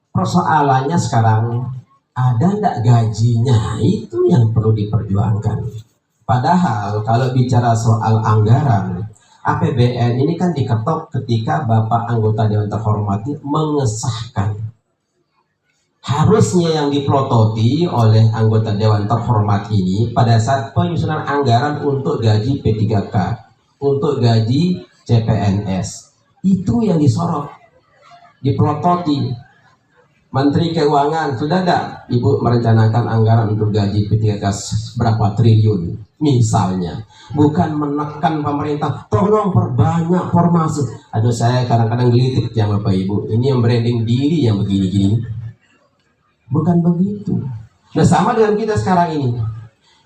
[SPEAKER 4] Persoalannya sekarang ada enggak gajinya, itu yang perlu diperjuangkan. Padahal kalau bicara soal anggaran, APBN ini kan diketok ketika Bapak anggota Dewan Terhormati mengesahkan. Harusnya yang dipelototi oleh anggota Dewan Terhormat ini pada saat penyusunan anggaran untuk gaji P3K, untuk gaji CPNS, itu yang disorot, dipelototi. Menteri Keuangan, sudah enggak Ibu merencanakan anggaran untuk gaji P3K berapa triliun misalnya, bukan menekan pemerintah tolong perbanyak formasi. Aduh, saya kadang-kadang gelitik ya Bapak Ibu, ini yang branding diri yang begini-gini, bukan begitu. Nah, sama dengan kita sekarang ini.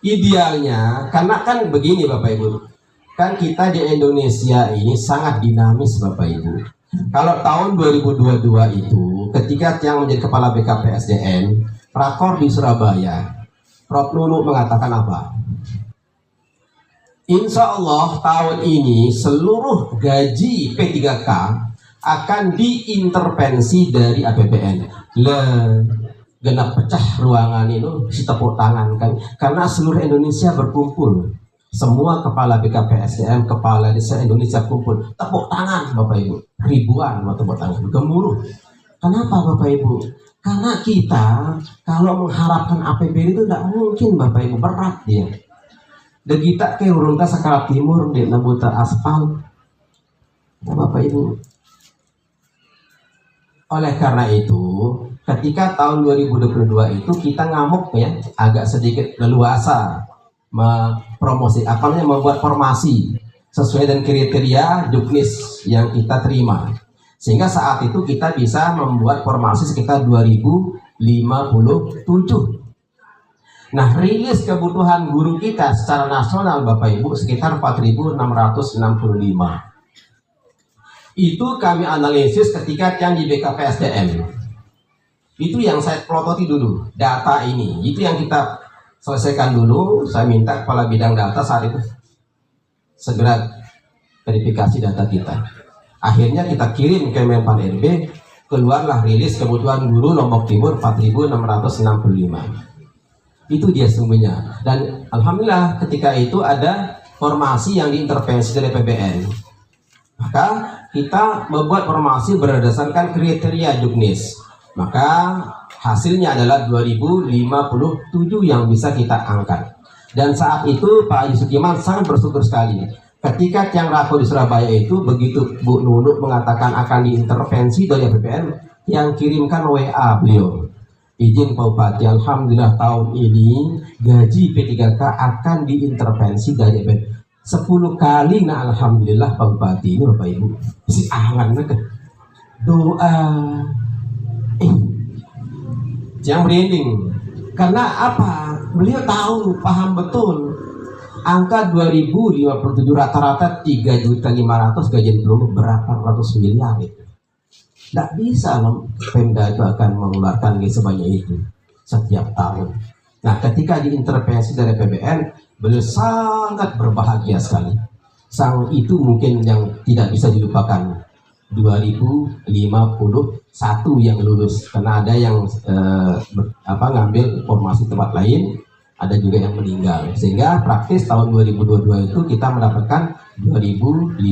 [SPEAKER 4] Idealnya, karena kan begini Bapak Ibu, kan kita di Indonesia ini sangat dinamis Bapak Ibu. Kalau tahun 2022 itu, ketika yang menjadi kepala BKPSDM, rakor di Surabaya, Prof. Nunu mengatakan apa? Insya Allah tahun ini seluruh gaji P3K akan diintervensi dari APBN. Genap pecah ruangan itu si tepuk tangan kan, karena seluruh Indonesia berkumpul, semua kepala BKPSDM, kepala desa Indonesia kumpul, tepuk tangan Bapak Ibu, ribuan mau tepuk tangan, gemuruh. Kenapa Bapak Ibu? Karena kita kalau mengharapkan APBN itu tidak mungkin Bapak Ibu, berat dia. Dan kita ke urung Sakarat Timur di Nabuta aspal, ya, Bapak Ibu. Oleh karena itu, ketika tahun 2022 itu kita ngamuk ya, agak sedikit leluasa membuat formasi sesuai dengan kriteria juknis yang kita terima, sehingga saat itu kita bisa membuat formasi sekitar 2057. Nah, rilis kebutuhan guru kita secara nasional Bapak Ibu sekitar 4.665. Itu kami analisis ketika yang di BKPSDM. Itu yang saya pelototi dulu, data ini. Itu yang kita selesaikan dulu. Saya minta kepala bidang data saat itu segera verifikasi data kita. Akhirnya kita kirim ke Menpan RB, keluarlah rilis kebutuhan guru Lombok Timur 4.665. Itu dia sesungguhnya. Dan alhamdulillah ketika itu ada formasi yang diintervensi dari PBN. Maka kita membuat formasi berdasarkan kriteria juknis. Maka hasilnya adalah 2057 yang bisa kita angkat. Dan saat itu Pak Yusuf Iman sangat bersyukur sekali. Ketika Tiang Rako di Surabaya itu, begitu Bu Nunuk mengatakan akan diintervensi dari APBN, yang kirimkan WA beliau. Izin Pak Bupati, alhamdulillah tahun ini gaji P3K akan diintervensi dari APBN 10 kali. Nah alhamdulillah Pak Bupati ini Bapak Ibu si angan doa yang merinding. Karena apa? Beliau tahu, paham betul angka 2057 rata-rata 3.500.000 gajian belum berapa ratus miliar itu. Tidak bisa Pemda itu akan mengeluarkan sebanyak itu setiap tahun. Nah, ketika diintervensi dari APBN, beliau sangat berbahagia sekali. Sang itu mungkin yang tidak bisa dilupakan. 2051 yang lulus, karena ada yang ngambil formasi tempat lain, ada juga yang meninggal, sehingga praktis tahun 2022 itu kita mendapatkan 2051.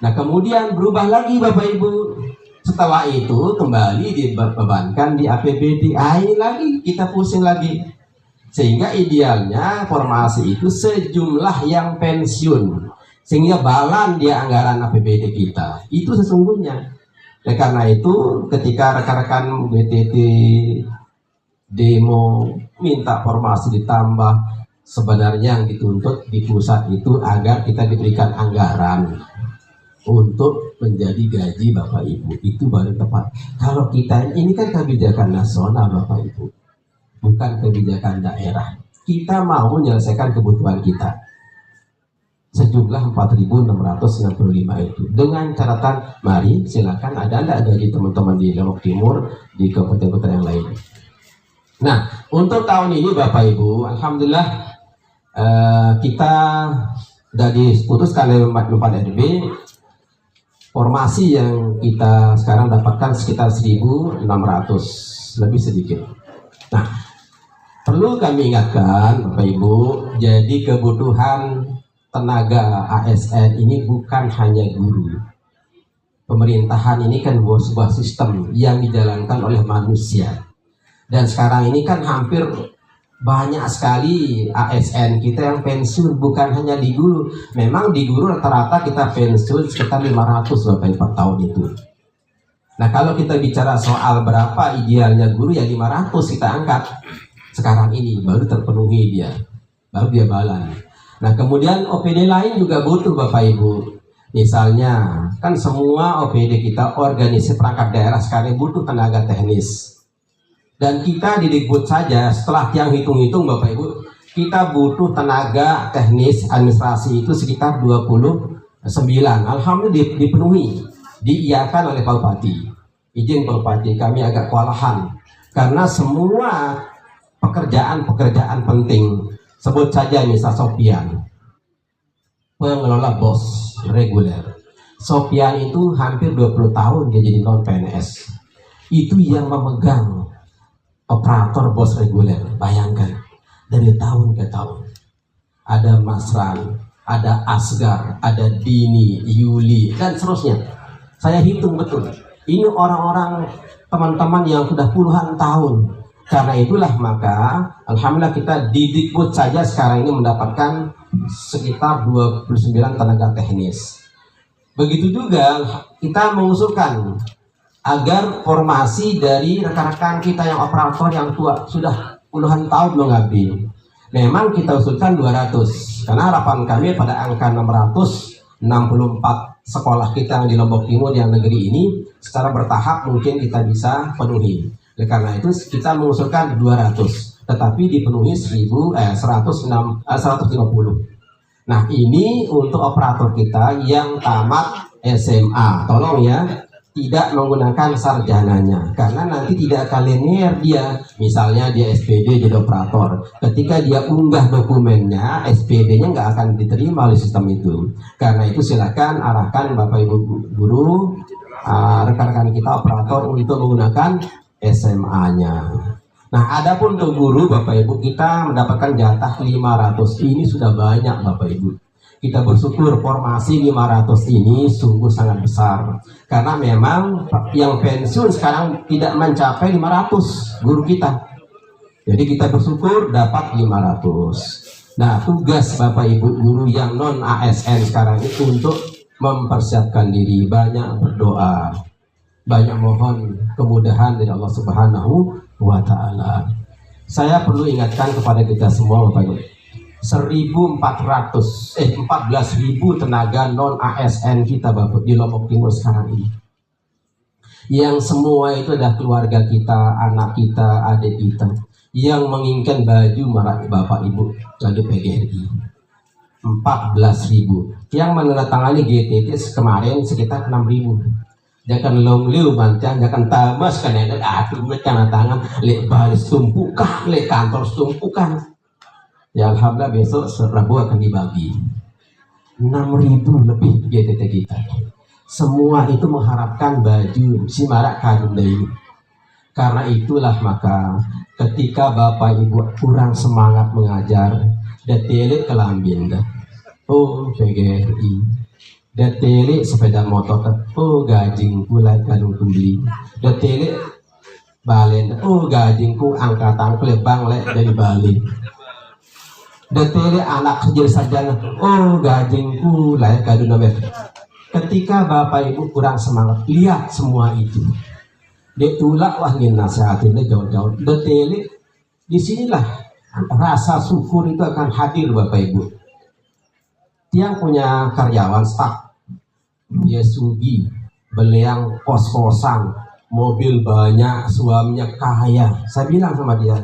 [SPEAKER 4] Nah, kemudian berubah lagi Bapak Ibu. Setelah itu kembali dibebankan di APBD lagi, kita pusing lagi. Sehingga idealnya formasi itu sejumlah yang pensiun, sehingga balan di anggaran APBD kita. Itu sesungguhnya. Nah, karena itu ketika rekan-rekan BTT demo minta formasi ditambah, sebenarnya yang dituntut di pusat itu agar kita diberikan anggaran untuk menjadi gaji Bapak Ibu. Itu baru tepat. Kalau kita ini kan kebijakan nasional Bapak Ibu, bukan kebijakan daerah. Kita mau menyelesaikan kebutuhan kita sejumlah 4.665 itu, dengan catatan mari silakan ada gaji teman-teman di Lombok Timur, di kabupaten-kabupaten yang lain. Nah, untuk tahun ini Bapak Ibu, alhamdulillah kita sudah diputuskan oleh 4 RB. Formasi yang kita sekarang dapatkan sekitar 1.600 lebih sedikit. Nah, perlu kami ingatkan Bapak Ibu, jadi kebutuhan tenaga ASN ini bukan hanya guru. Pemerintahan ini kan sebuah sistem yang dijalankan oleh manusia. Dan sekarang ini kan hampir banyak sekali ASN kita yang pensiun, bukan hanya di guru. Memang di guru rata-rata kita pensiun sekitar 500 Bapak per tahun itu. Nah, kalau kita bicara soal berapa idealnya guru, ya 500 kita angkat. Sekarang ini baru terpenuhi dia, baru dia balan. Nah, kemudian OPD lain juga butuh Bapak Ibu. Misalnya kan semua OPD kita, organisasi perangkat daerah sekarang butuh tenaga teknis. Dan kita di Dikbud saja setelah yang hitung-hitung Bapak Ibu, kita butuh tenaga teknis administrasi itu sekitar 29. Alhamdulillah dipenuhi, diiakan oleh Pak Bupati. Izin Pak Bupati, kami agak kewalahan karena semua pekerjaan penting, sebut saja misal Sofian, pengelola BOS reguler. Sofian itu hampir 20 tahun dia jadi non PNS. Itu yang memegang operator BOS reguler. Bayangkan dari tahun ke tahun. Ada Masran, ada Asgar, ada Dini, Yuli, dan seterusnya. Saya hitung betul. Ini orang-orang teman-teman yang sudah puluhan tahun. Karena itulah maka alhamdulillah kita di Dikbud saja sekarang ini mendapatkan sekitar 29 tenaga teknis. Begitu juga kita mengusulkan agar formasi dari rekan-rekan kita yang operator yang tua sudah puluhan tahun mengabdi. Memang kita usulkan 200 karena harapan kami pada angka 664 sekolah kita yang di Lombok Timur yang negeri ini secara bertahap mungkin kita bisa penuhi. Karena itu kita mengusulkan 200, tetapi dipenuhi 150. Nah, ini untuk operator kita yang tamat SMA, tolong ya, tidak menggunakan sarjananya, karena nanti tidak akan linear dia. Misalnya dia SPD jadi operator, ketika dia unggah dokumennya, SPD-nya nggak akan diterima oleh sistem itu. Karena itu silakan arahkan Bapak Ibu guru, rekan-rekan kita operator untuk menggunakan SMA-nya. Nah, adapun untuk guru Bapak Ibu kita mendapatkan jatah 500. Ini sudah banyak Bapak Ibu. Kita bersyukur formasi 500 ini sungguh sangat besar. Karena memang yang pensiun sekarang tidak mencapai 500 guru kita. Jadi kita bersyukur dapat 500. Nah, tugas Bapak Ibu guru yang non ASN sekarang itu untuk mempersiapkan diri, banyak berdoa, banyak mohon kemudahan dari Allah Subhanahu wa Ta'ala. Saya perlu ingatkan kepada kita semua Bapak Ibu, 14.000 tenaga non ASN kita Bapak di Lombok Timur sekarang ini, yang semua itu adalah keluarga kita, anak kita, adik kita, yang menginginkan baju merah Bapak Ibu dari PGRI. 14.000 yang menandatangani GTT kemarin sekitar 6.000. Jangan long liu bantian, jangan tamas kan ada atur mereka tangan lek baris tumpukan, lek kantor tumpukan. Ya alhamdulillah besok Rabu akan dibagi 6.000 lebih GTT kita. Semua itu mengharapkan baju si marak kadung ini. Karena itulah maka ketika Bapak Ibu kurang semangat mengajar, datelik kelambin dah. Oh PGRI. Datelik sepeda motor, oh gajingku lain kadung kundi. Datelik balen, oh gajingku angkatan kelebang lek dari Bali. Datelik anak kerja sarjana, oh gajingku lain kadung nabe. Ketika Bapak Ibu kurang semangat, lihat semua itu. Ditulak wah ngin nasihatinnya jauh-jauh. Datelik disinilah rasa syukur itu akan hadir Bapak Ibu. Yang punya karyawan staff, dia sugi, beliang kos-kosan, mobil banyak, suaminya kaya. Saya bilang sama dia,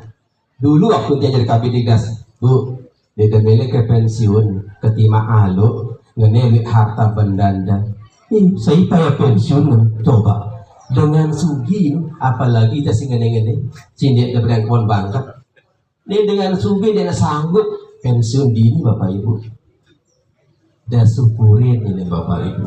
[SPEAKER 4] dulu waktu dia jadi kabin gas, Bu, dia beli ke pensiun, ketima alu, ngenelik harta bendanda. Saya payah pensiun, coba. Dengan sugi, apalagi dia sih ngene-ngene, cindik dia beliang pohon bangkat. Ini dengan sugi dia sanggup pensiun dini Bapak Ibu. Dan syukurin ini Bapak Ibu.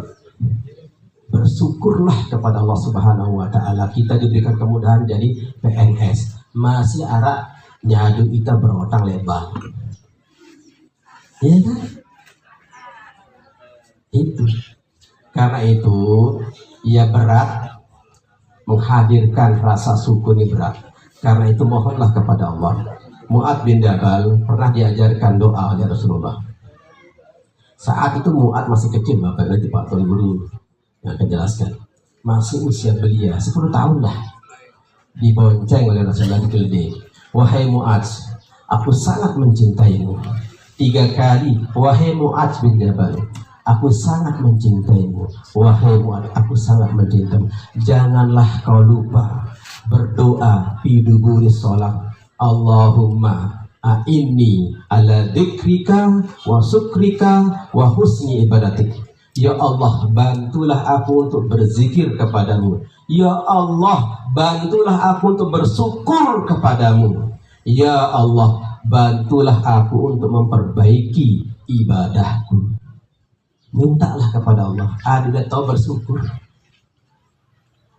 [SPEAKER 4] Bersyukurlah kepada Allah Subhanahu wa Ta'ala. Kita diberikan kemudahan jadi PNS. Masih arak nyadu kita berotang lebar. Ya kan? Itu. Karena itu ya berat menghadirkan rasa syukur ini berat. Karena itu mohonlah kepada Allah. Mu'ad bin Jabal pernah diajarkan doa oleh Rasulullah. Saat itu Mu'ad masih kecil Bapak nanti Pak Tuan Guru yang akan jelaskan. Masih usia belia 10 tahun lah. Dibonceng oleh Rasulullah di keledai. Wahai Mu'ad, aku sangat mencintaimu. 3 kali, wahai Mu'ad bin Jabal, aku sangat mencintaimu. Wahai Mu'ad, aku sangat mencintaimu. Janganlah kau lupa berdoa di duburi sholat. Allahumma a'inni ala dzikrika wa syukrika wa husni ibadatik. Ya Allah, bantulah aku untuk berzikir kepadamu. Ya Allah, bantulah aku untuk bersyukur kepadamu. Ya Allah, bantulah aku untuk memperbaiki ibadahku. Mintalah kepada Allah. Adik tahu bersyukur.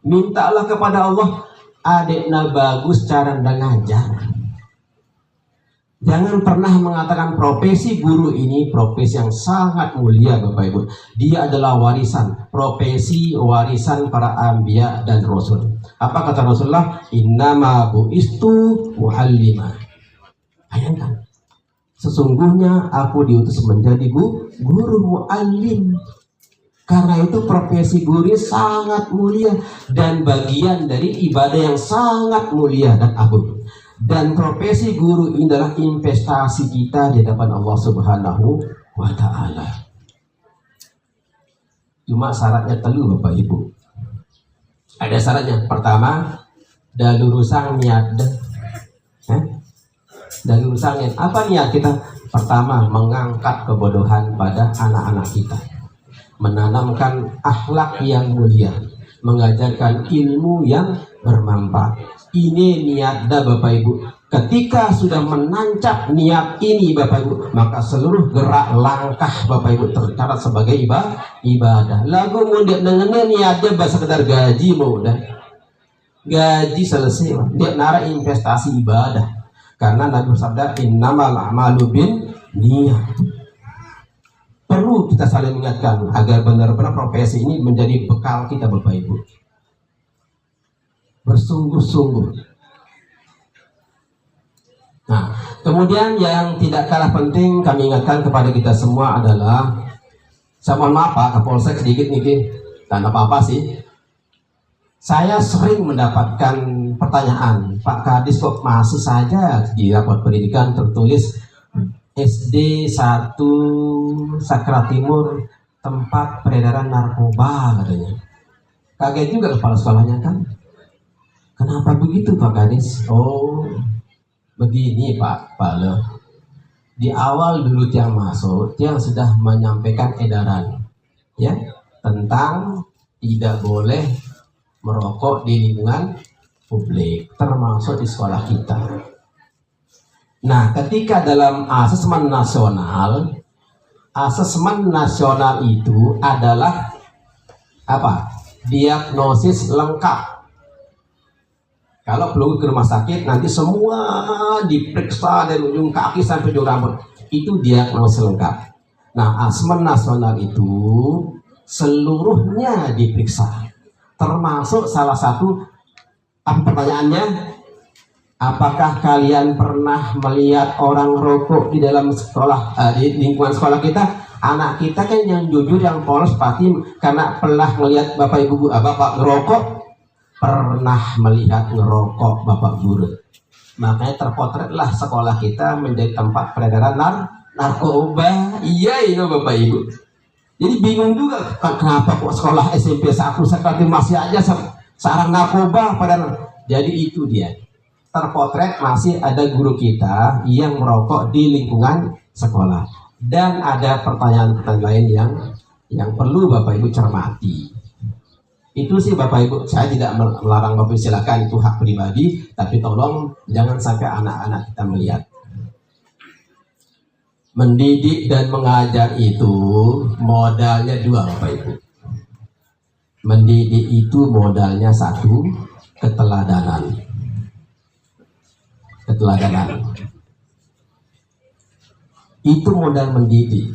[SPEAKER 4] Mintalah kepada Allah. Adiknya bagus cara ngajar. Jangan pernah mengatakan profesi guru ini profesi yang sangat mulia Bapak Ibu. Dia adalah warisan, profesi warisan para anbiya dan rasul. Apa kata Rasulullah? Innama bu'istu mu'allima. Bayangkan. Sesungguhnya aku diutus menjadi guru mu'allim. Karena itu profesi guru sangat mulia dan bagian dari ibadah yang sangat mulia dan agung. Dan profesi guru ini adalah investasi kita di hadapan Allah Subhanahu wa Ta'ala. Cuma syaratnya telu Bapak Ibu. Ada syaratnya. Pertama, dalurusang niat. Dalurusang niat. Apa niat kita? Pertama, mengangkat kebodohan pada anak-anak kita. Menanamkan akhlak yang mulia. Mengajarkan ilmu yang bermanfaat. Ini niat dah Bapak Ibu. Ketika sudah menancap niat ini Bapak Ibu, maka seluruh gerak langkah Bapak Ibu tercatat sebagai ibadah. Lagu mudik dengan niat dia sekedar gaji mudah. Gaji selesai, dia nara investasi ibadah. Karena Nabi bersabda innamal a'malu bin niat. Perlu kita saling mengingatkan agar benar-benar profesi ini menjadi bekal kita Bapak Ibu. Bersungguh-sungguh. Nah, kemudian yang tidak kalah penting kami ingatkan kepada kita semua adalah, saya mohon maaf Pak Kapolsek sedikit nih, dan apa-apa sih. Saya sering mendapatkan pertanyaan, Pak Kadis kok masih saja di rapor pendidikan tertulis SD 1 Sakra Timur tempat peredaran narkoba katanya. Kaget juga kepala sekolahnya kan. Kenapa begitu Pak Kadis? Oh, begini Pak Le. Di awal dulu yang masuk, yang sudah menyampaikan edaran ya tentang tidak boleh merokok di lingkungan publik, termasuk di sekolah kita. Nah, ketika dalam asesmen nasional itu adalah apa? Diagnosis lengkap. Kalau belum ke rumah sakit, nanti semua diperiksa dari ujung kaki sampai ujung rambut. Itu diagnosis lengkap. Nah, asesmen nasional itu seluruhnya diperiksa. Termasuk salah satu, pertanyaannya, apakah kalian pernah melihat orang rokok di dalam sekolah, di lingkungan sekolah kita? Anak kita kan yang jujur, yang polos pasti karena pernah melihat bapak ibu bapak ngerokok, pernah melihat ngerokok bapak guru. Makanya terpotretlah sekolah kita menjadi tempat peredaran narkoba. Iya itu bapak ibu. Jadi bingung juga kenapa kok sekolah SMP 1 seperti masih aja sarang narkoba pada. Jadi itu dia. Terpotret masih ada guru kita yang merokok di lingkungan sekolah. Dan ada pertanyaan-pertanyaan lain yang perlu bapak ibu cermati. Itu sih bapak ibu, saya tidak melarang bapak ibu, silakan, itu hak pribadi, tapi tolong jangan sampai anak-anak kita melihat. Mendidik dan mengajar itu modalnya dua bapak ibu. Mendidik itu modalnya satu, keteladanan. Itu modal mendidik.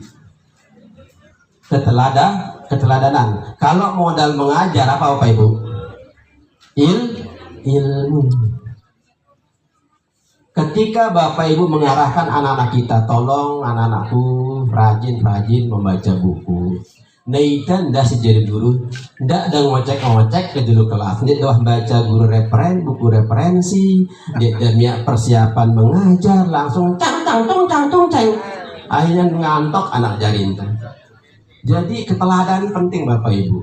[SPEAKER 4] Keteladanan. Kalau modal mengajar apa bapak ibu? Ilmu. Ketika bapak ibu mengarahkan anak-anak kita, tolong anak-anakku rajin-rajin membaca buku. Neitan dah sejadi guru, ndak ada ngocek-ngocek ke dulu kelas. Dia dah baca buku referensi, dia dah persiapan mengajar, langsung cang. Akhirnya ngantok anak jarin. Jadi keteladanan penting bapak ibu.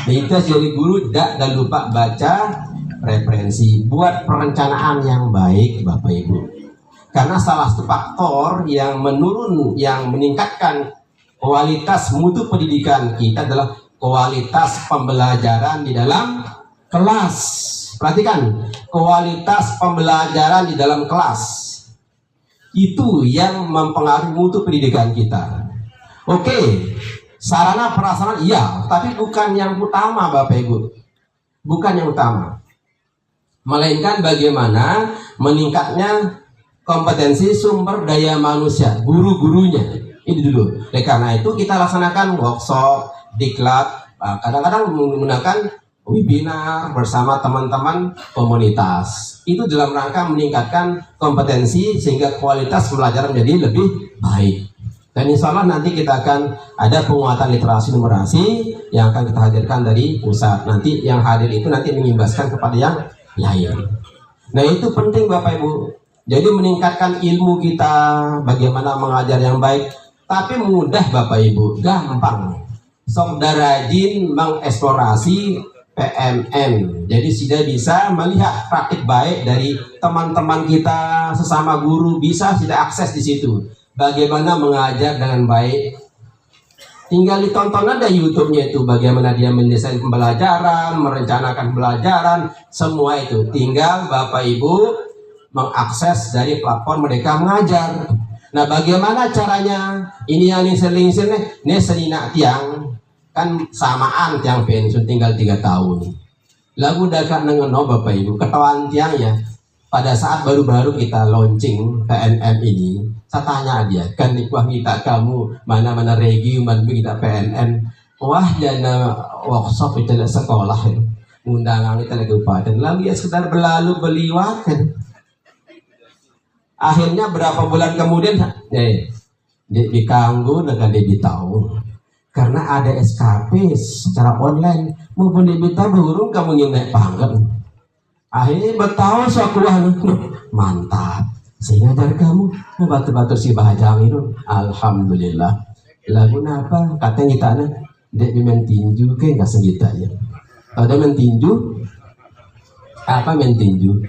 [SPEAKER 4] Kita jadi guru tidak lupa baca referensi, buat perencanaan yang baik bapak ibu. Karena salah satu faktor yang meningkatkan kualitas mutu pendidikan kita adalah kualitas pembelajaran di dalam kelas. Perhatikan, kualitas pembelajaran di dalam kelas itu yang mempengaruhi mutu pendidikan kita. Oke, sarana prasarana iya, tapi bukan yang utama bapak ibu. Bukan yang utama. Melainkan bagaimana meningkatnya kompetensi sumber daya manusia, guru-gurunya. Ini dulu. Oleh karena itu kita laksanakan workshop, diklat, kadang-kadang menggunakan webinar bersama teman-teman komunitas. Itu dalam rangka meningkatkan kompetensi sehingga kualitas pembelajaran menjadi lebih baik. Dan insya Allah nanti kita akan ada penguatan literasi numerasi yang akan kita hadirkan dari pusat. Nanti yang hadir itu nanti mengimbaskan kepada yang lain. Nah itu penting bapak ibu. Jadi meningkatkan ilmu kita, bagaimana mengajar yang baik. Tapi mudah bapak ibu, gampang. Sok rajin mengeksplorasi PMN. Jadi sudah bisa melihat praktik baik dari teman-teman kita sesama guru, bisa sudah akses di situ. Bagaimana mengajar dengan baik. Tinggal ditonton ada YouTube-nya itu, bagaimana dia mendesain pembelajaran, merencanakan pembelajaran, semua itu. Tinggal bapak ibu mengakses dari platform mereka mengajar. Nah, bagaimana caranya? Ini yang lingsir-lingsir nih senina tiang kan samaan tiang pensiun tinggal 3 tahun. Lagu dakat nengeno bapak ibu ketahuan tiang ya. Pada saat baru-baru kita launching PNM ini, saya tanya dia, kan wah kita kamu mana-mana regi mana kita PNM, wah jana workshop itu sekolah ya. Undangan kita lagi kabupaten, lalu ya sekedar berlalu beliwat kan. Akhirnya berapa bulan kemudian dikanggu dengan dia tahu karena ada SKP secara online mau beli bita burung kamu ingin naik pangkat. Akhirnya bertahun sekolah mantap. Saya ngajar kamu mau batu-batu si bahajang itu. Alhamdulillah. Lagu apa? Katanya kita nih dek main tinju ke nggak segitu ya. Ada main tinju apa main tinju?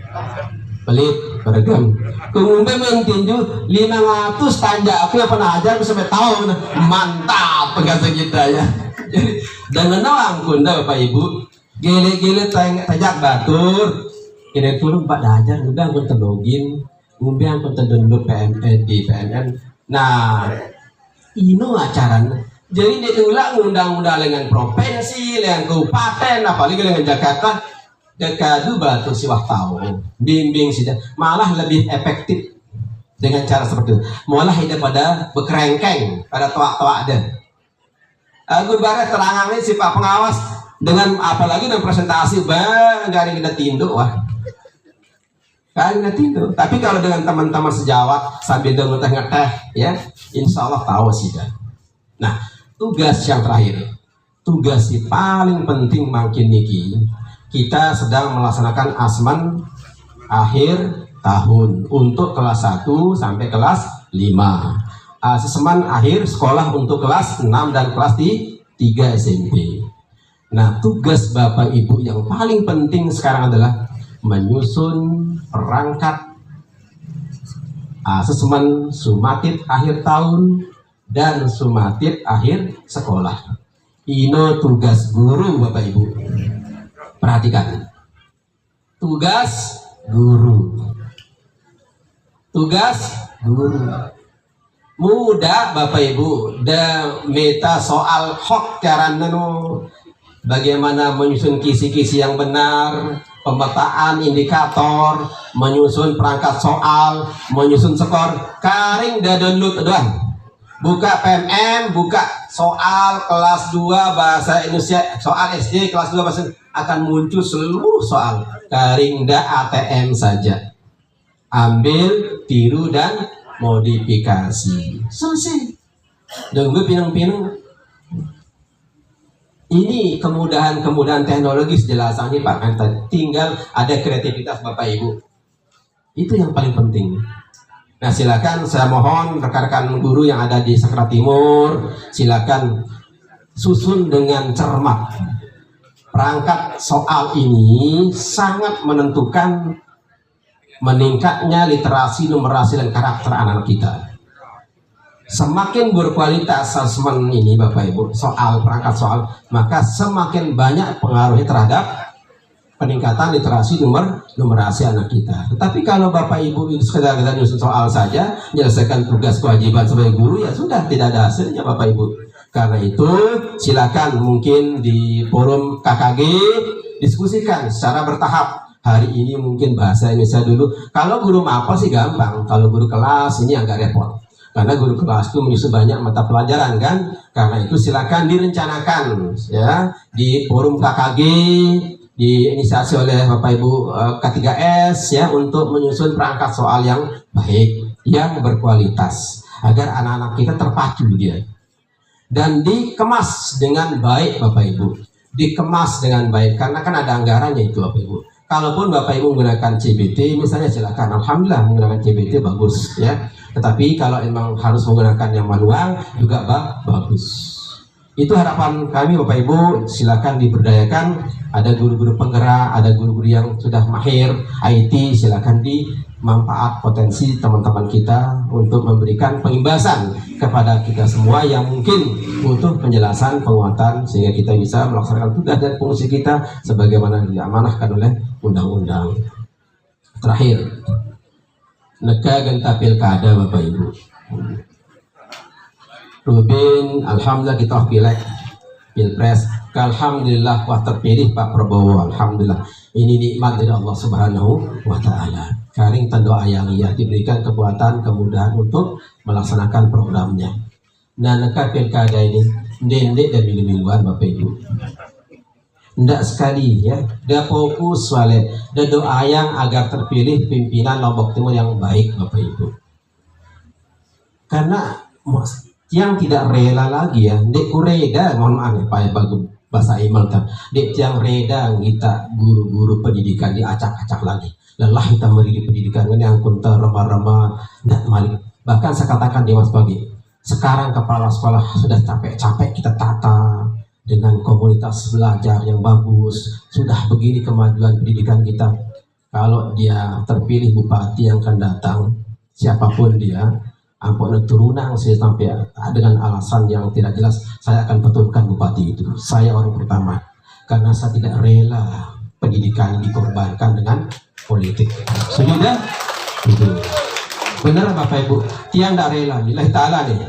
[SPEAKER 4] Pelit beragam. Kemudian main tinju 500 tanja aku yang pernah ajar sampai tahun mantap enggak segitu ya. Jadi dengan nawang kunda Bapak Ibu gile-gile tajak batur kira turun Pak Dajar ngundang pun login ngundang pun download di PMN. Nah ini acaranya jadi dia ulang undang-undang dengan provinsi dengan kabupaten apalagi dengan Jakarta dekadu batu siwah tahu bimbing sih malah lebih efektif dengan cara seperti itu malah daripada bekerengkeng pada toak-toak deh. Aku barat terangan ini si Pak Pengawas dengan apalagi dengan presentasi bang dari kita tinduk wah kan kita tinduk. Tapi kalau dengan teman-teman sejawat sambil ngeteh-ngeteh ya insya Allah tahu sih dah. Nah tugas yang terakhir tugas yang paling penting makin niki kita sedang melaksanakan asman akhir tahun untuk kelas 1 sampai kelas 5. Asesmen akhir sekolah untuk kelas 6 dan kelas 3 SMP. Nah, tugas Bapak Ibu yang paling penting sekarang adalah menyusun perangkat asesmen sumatif akhir tahun dan sumatif akhir sekolah. Ini tugas guru Bapak Ibu. Perhatikan. Tugas guru. Tugas guru. Mudah Bapak Ibu da meta soal hok cara nenu bagaimana menyusun kisi-kisi yang benar, pemetaan indikator, menyusun perangkat soal, menyusun skor, karing da download doang. Buka PMM, buka soal kelas 2 bahasa Indonesia, soal SD kelas 2 bahasa akan muncul seluruh soal. Karing da ATM saja. Ambil, tiru dan modifikasi selesai. Dan gue pinang-pinang ini kemudahan teknologis jelasannya Pak Kantan. Tinggal ada kreativitas Bapak Ibu. Itu yang paling penting. Nah silakan saya mohon rekan-rekan guru yang ada di Sakra Timur silakan susun dengan cermat. Perangkat soal ini sangat menentukan meningkatnya literasi, numerasi, dan karakter anak-anak kita. Semakin berkualitas asesmen ini Bapak Ibu, soal perangkat soal, maka semakin banyak pengaruhnya terhadap peningkatan literasi numerasi anak kita. Tetapi kalau Bapak Ibu itu sekedar nyusun soal saja, menyelesaikan tugas kewajiban sebagai guru, ya sudah tidak ada hasilnya Bapak Ibu. Karena itu silakan mungkin di forum KKG diskusikan secara bertahap. Hari ini mungkin bahasa Indonesia dulu. Kalau guru mapel sih gampang. Kalau guru kelas ini agak repot. Karena guru kelas itu menyusun banyak mata pelajaran kan. Karena itu silakan direncanakan ya di forum KKG diinisiasi oleh Bapak Ibu K3S ya untuk menyusun perangkat soal yang baik, yang berkualitas agar anak-anak kita terpacu dia. Dan dikemas dengan baik Bapak Ibu. Dikemas dengan baik karena kan ada anggarannya itu Bapak Ibu. Kalaupun Bapak Ibu menggunakan CBT misalnya silakan, alhamdulillah menggunakan CBT bagus ya. Tetapi kalau memang harus menggunakan yang manual juga bagus. Itu harapan kami Bapak Ibu, silakan diberdayakan. Ada guru-guru penggerak, ada guru-guru yang sudah mahir IT, silakan dimanfaat potensi teman-teman kita untuk memberikan pengimbasan kepada kita semua yang mungkin butuh penjelasan, penguatan sehingga kita bisa melaksanakan tugas dan fungsi kita sebagaimana diamanahkan oleh undang-undang. Terakhir, neka genta pilkada Bapak Ibu. Rubin, alhamdulillah kita pilek pilpres, alhamdulillah wah terpilih Pak Prabowo, alhamdulillah. Ini nikmat dari Allah Subhanahu wa Ta'ala. Karing doa yang ia diberikan kekuatan, kemudahan untuk melaksanakan programnya. Nah, neka pilkada ini ndek dan milu-miluan Bapak Ibu. Ndak sekali ya, dia fokus wale, dia doa yang agar terpilih pimpinan Lombok Timur yang baik Bapak Ibu. Karena yang tidak rela lagi ya, dek kureda, mohon maaf ya Pak ya bagus bahasa email kan, dek yang reda kita guru-guru pendidikan diacak-acak lagi. Lelah kita mendidik pendidikan ini yang kunta remah-remah, ndak malik. Bahkan saya katakan di Mas Pagi, sekarang kepala sekolah sudah capek-capek kita tata dengan komunitas belajar yang bagus, sudah begini kemajuan pendidikan kita. Kalau dia terpilih bupati yang akan datang, siapapun dia, ampun turunang saya sampai dengan alasan yang tidak jelas, saya akan betulkan bupati itu. Saya orang pertama, karena saya tidak rela pendidikan dikorbankan dengan politik. Sudah itu benar Bapak Ibu, tiang tidak rela lillahi ta'ala nih,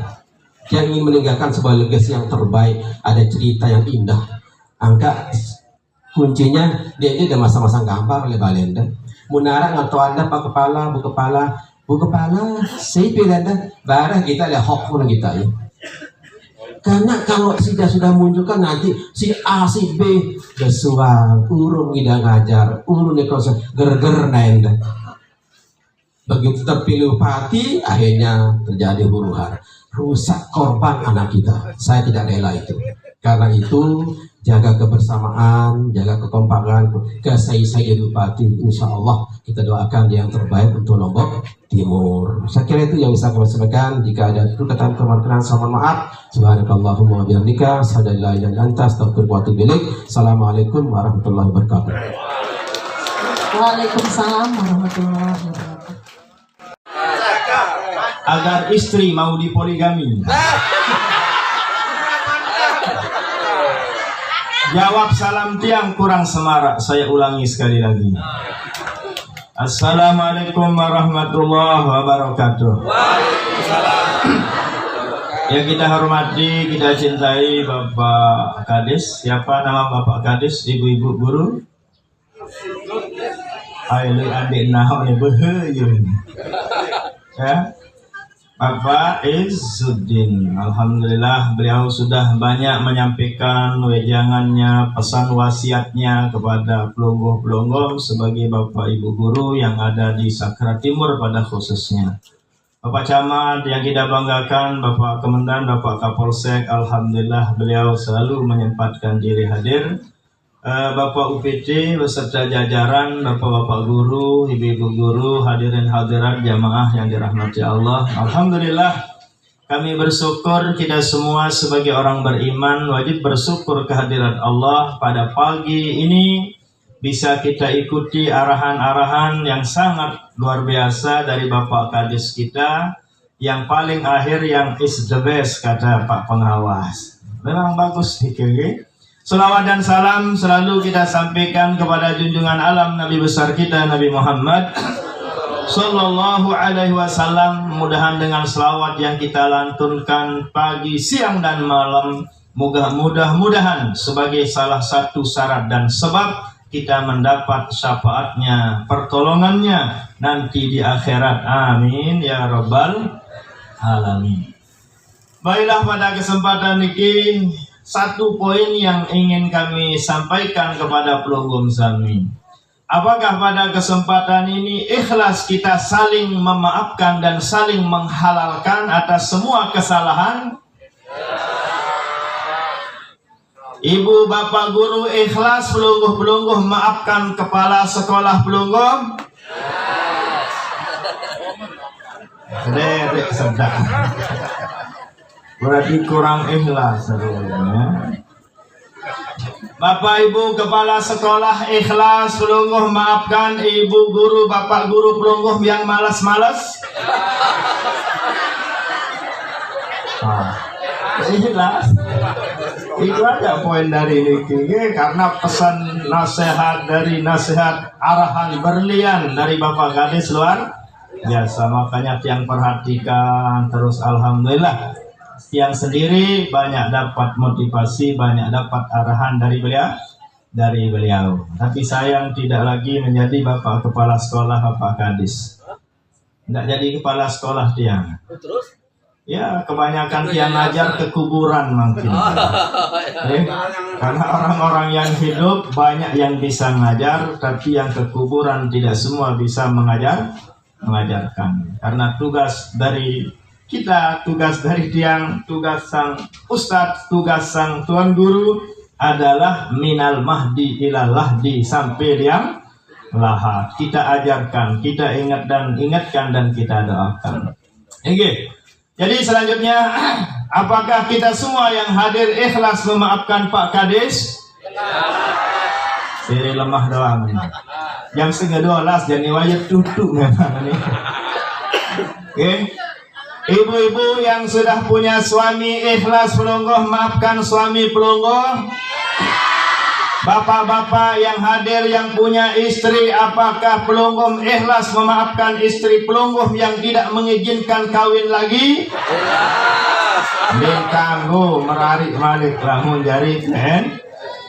[SPEAKER 4] tiang ingin meninggalkan sebuah legasi yang terbaik, ada cerita yang indah. Angka kuncinya dia ini ada masa-masa gambar oleh Balenda munara nganto anda Pak Kepala, Bu Kepala sipil anda barang kita ada hoax pun kita ya. Karena kalau sudah munculkan nanti si A si B besuang urung tidak ngajar urung nekos ger-ger naenda. Begitu terpilih bupati akhirnya terjadi huru-hara, rusak korban anak kita. Saya tidak rela itu. Karena itu jaga kebersamaan, jaga kekompakan, saya bupati. Insya Allah kita doakan yang terbaik untuk Lombok Timur. Saya kira itu yang bisa kami sampaikan. Jika ada kekurangan kemungkinan, mohon maaf. Subhanakallahumma wa bihamdika, asyhadu an la ilaha illa anta, astaghfiruka wa atubu ilaik. Assalamualaikum warahmatullahi wabarakatuh.
[SPEAKER 1] Waalaikumsalam warahmatullahi wabarakatuh.
[SPEAKER 8] Agar istri mau dipoligami. Jawab salam tiang kurang semarak. Saya ulangi sekali lagi. Assalamualaikum warahmatullahi wabarakatuh. Yang kita hormati, kita cintai Bapak Kades. Siapa nama Bapak Kades? Ibu-ibu guru? Ayo adik nahok ya beheyun. Ya. Bapak Izzuddin, alhamdulillah beliau sudah banyak menyampaikan wejangannya, pesan wasiatnya kepada pelungguh-pelungguh sebagai Bapak Ibu guru yang ada di Sakra Timur pada khususnya. Bapak Camat yang kita banggakan, Bapak Kemendan, Bapak Kapolsek, alhamdulillah beliau selalu menyempatkan diri hadir. Bapak UPT beserta jajaran, bapak-bapak guru, ibu-ibu guru, hadirin hadirat jamaah yang dirahmati Allah. Alhamdulillah kami bersyukur, kita semua sebagai orang beriman wajib bersyukur kehadiran Allah pada pagi ini bisa kita ikuti arahan-arahan yang sangat luar biasa dari Bapak Kadis kita. Yang paling akhir yang is the best kata Pak Pengawas. Memang bagus nih. Salawat dan salam selalu kita sampaikan kepada junjungan alam Nabi besar kita Nabi Muhammad Sallallahu Alaihi Wasallam. Mudahan selawat yang kita lantunkan pagi, siang dan malam, mudah-mudahan sebagai salah satu syarat dan sebab kita mendapat syafaatnya, pertolongannya nanti di akhirat. Amin ya rabbal alamin. Baiklah, pada kesempatan ini satu poin yang ingin kami sampaikan kepada pelungguh sami. Apakah pada kesempatan ini ikhlas kita saling memaafkan dan saling menghalalkan atas semua kesalahan? Ibu bapak guru ikhlas pelungguh-pelungguh maafkan kepala sekolah pelungguh? Dedek sedang. Berarti kurang ikhlas. Bapak ibu kepala sekolah ikhlas pelungguh maafkan ibu guru bapak guru pelungguh yang malas-malas? Ikhlas. Itu aja poin dari ini, karena pesan nasihat dari nasihat arahan berlian dari Bapak Kadis luar biasa. Makanya tiang perhatikan terus, alhamdulillah. Tiang sendiri banyak dapat motivasi, banyak dapat arahan dari beliau. Tapi sayang tidak lagi menjadi Bapak Kepala Sekolah Bapak Kadis. Tidak jadi Kepala Sekolah tiang. Terus? Ya, kebanyakan tiang ngajar ke kuburan mungkin. Karena orang-orang yang hidup banyak yang bisa ngajar, tapi yang ke kuburan tidak semua bisa mengajarkan. Karena tugas dari kita, tugas dari tiang, tugas sang ustadz, tugas sang tuan guru adalah minal mahdi ilal lahdi, sampai liang lahat. Kita ajarkan, kita ingatkan dan kita doakan. Oke. Jadi selanjutnya, apakah kita semua yang hadir ikhlas memaafkan Pak Kadis? Siri lemah doang. Jam 11:30 jadi wajib tutup memang ini. Oke. Ibu-ibu yang sudah punya suami ikhlas pelungguh maafkan suami pelungguh. Bapak-bapak yang hadir yang punya istri, apakah pelungguh ikhlas memaafkan istri pelungguh yang tidak mengizinkan kawin lagi? Ditangguh merarik balik lamun jari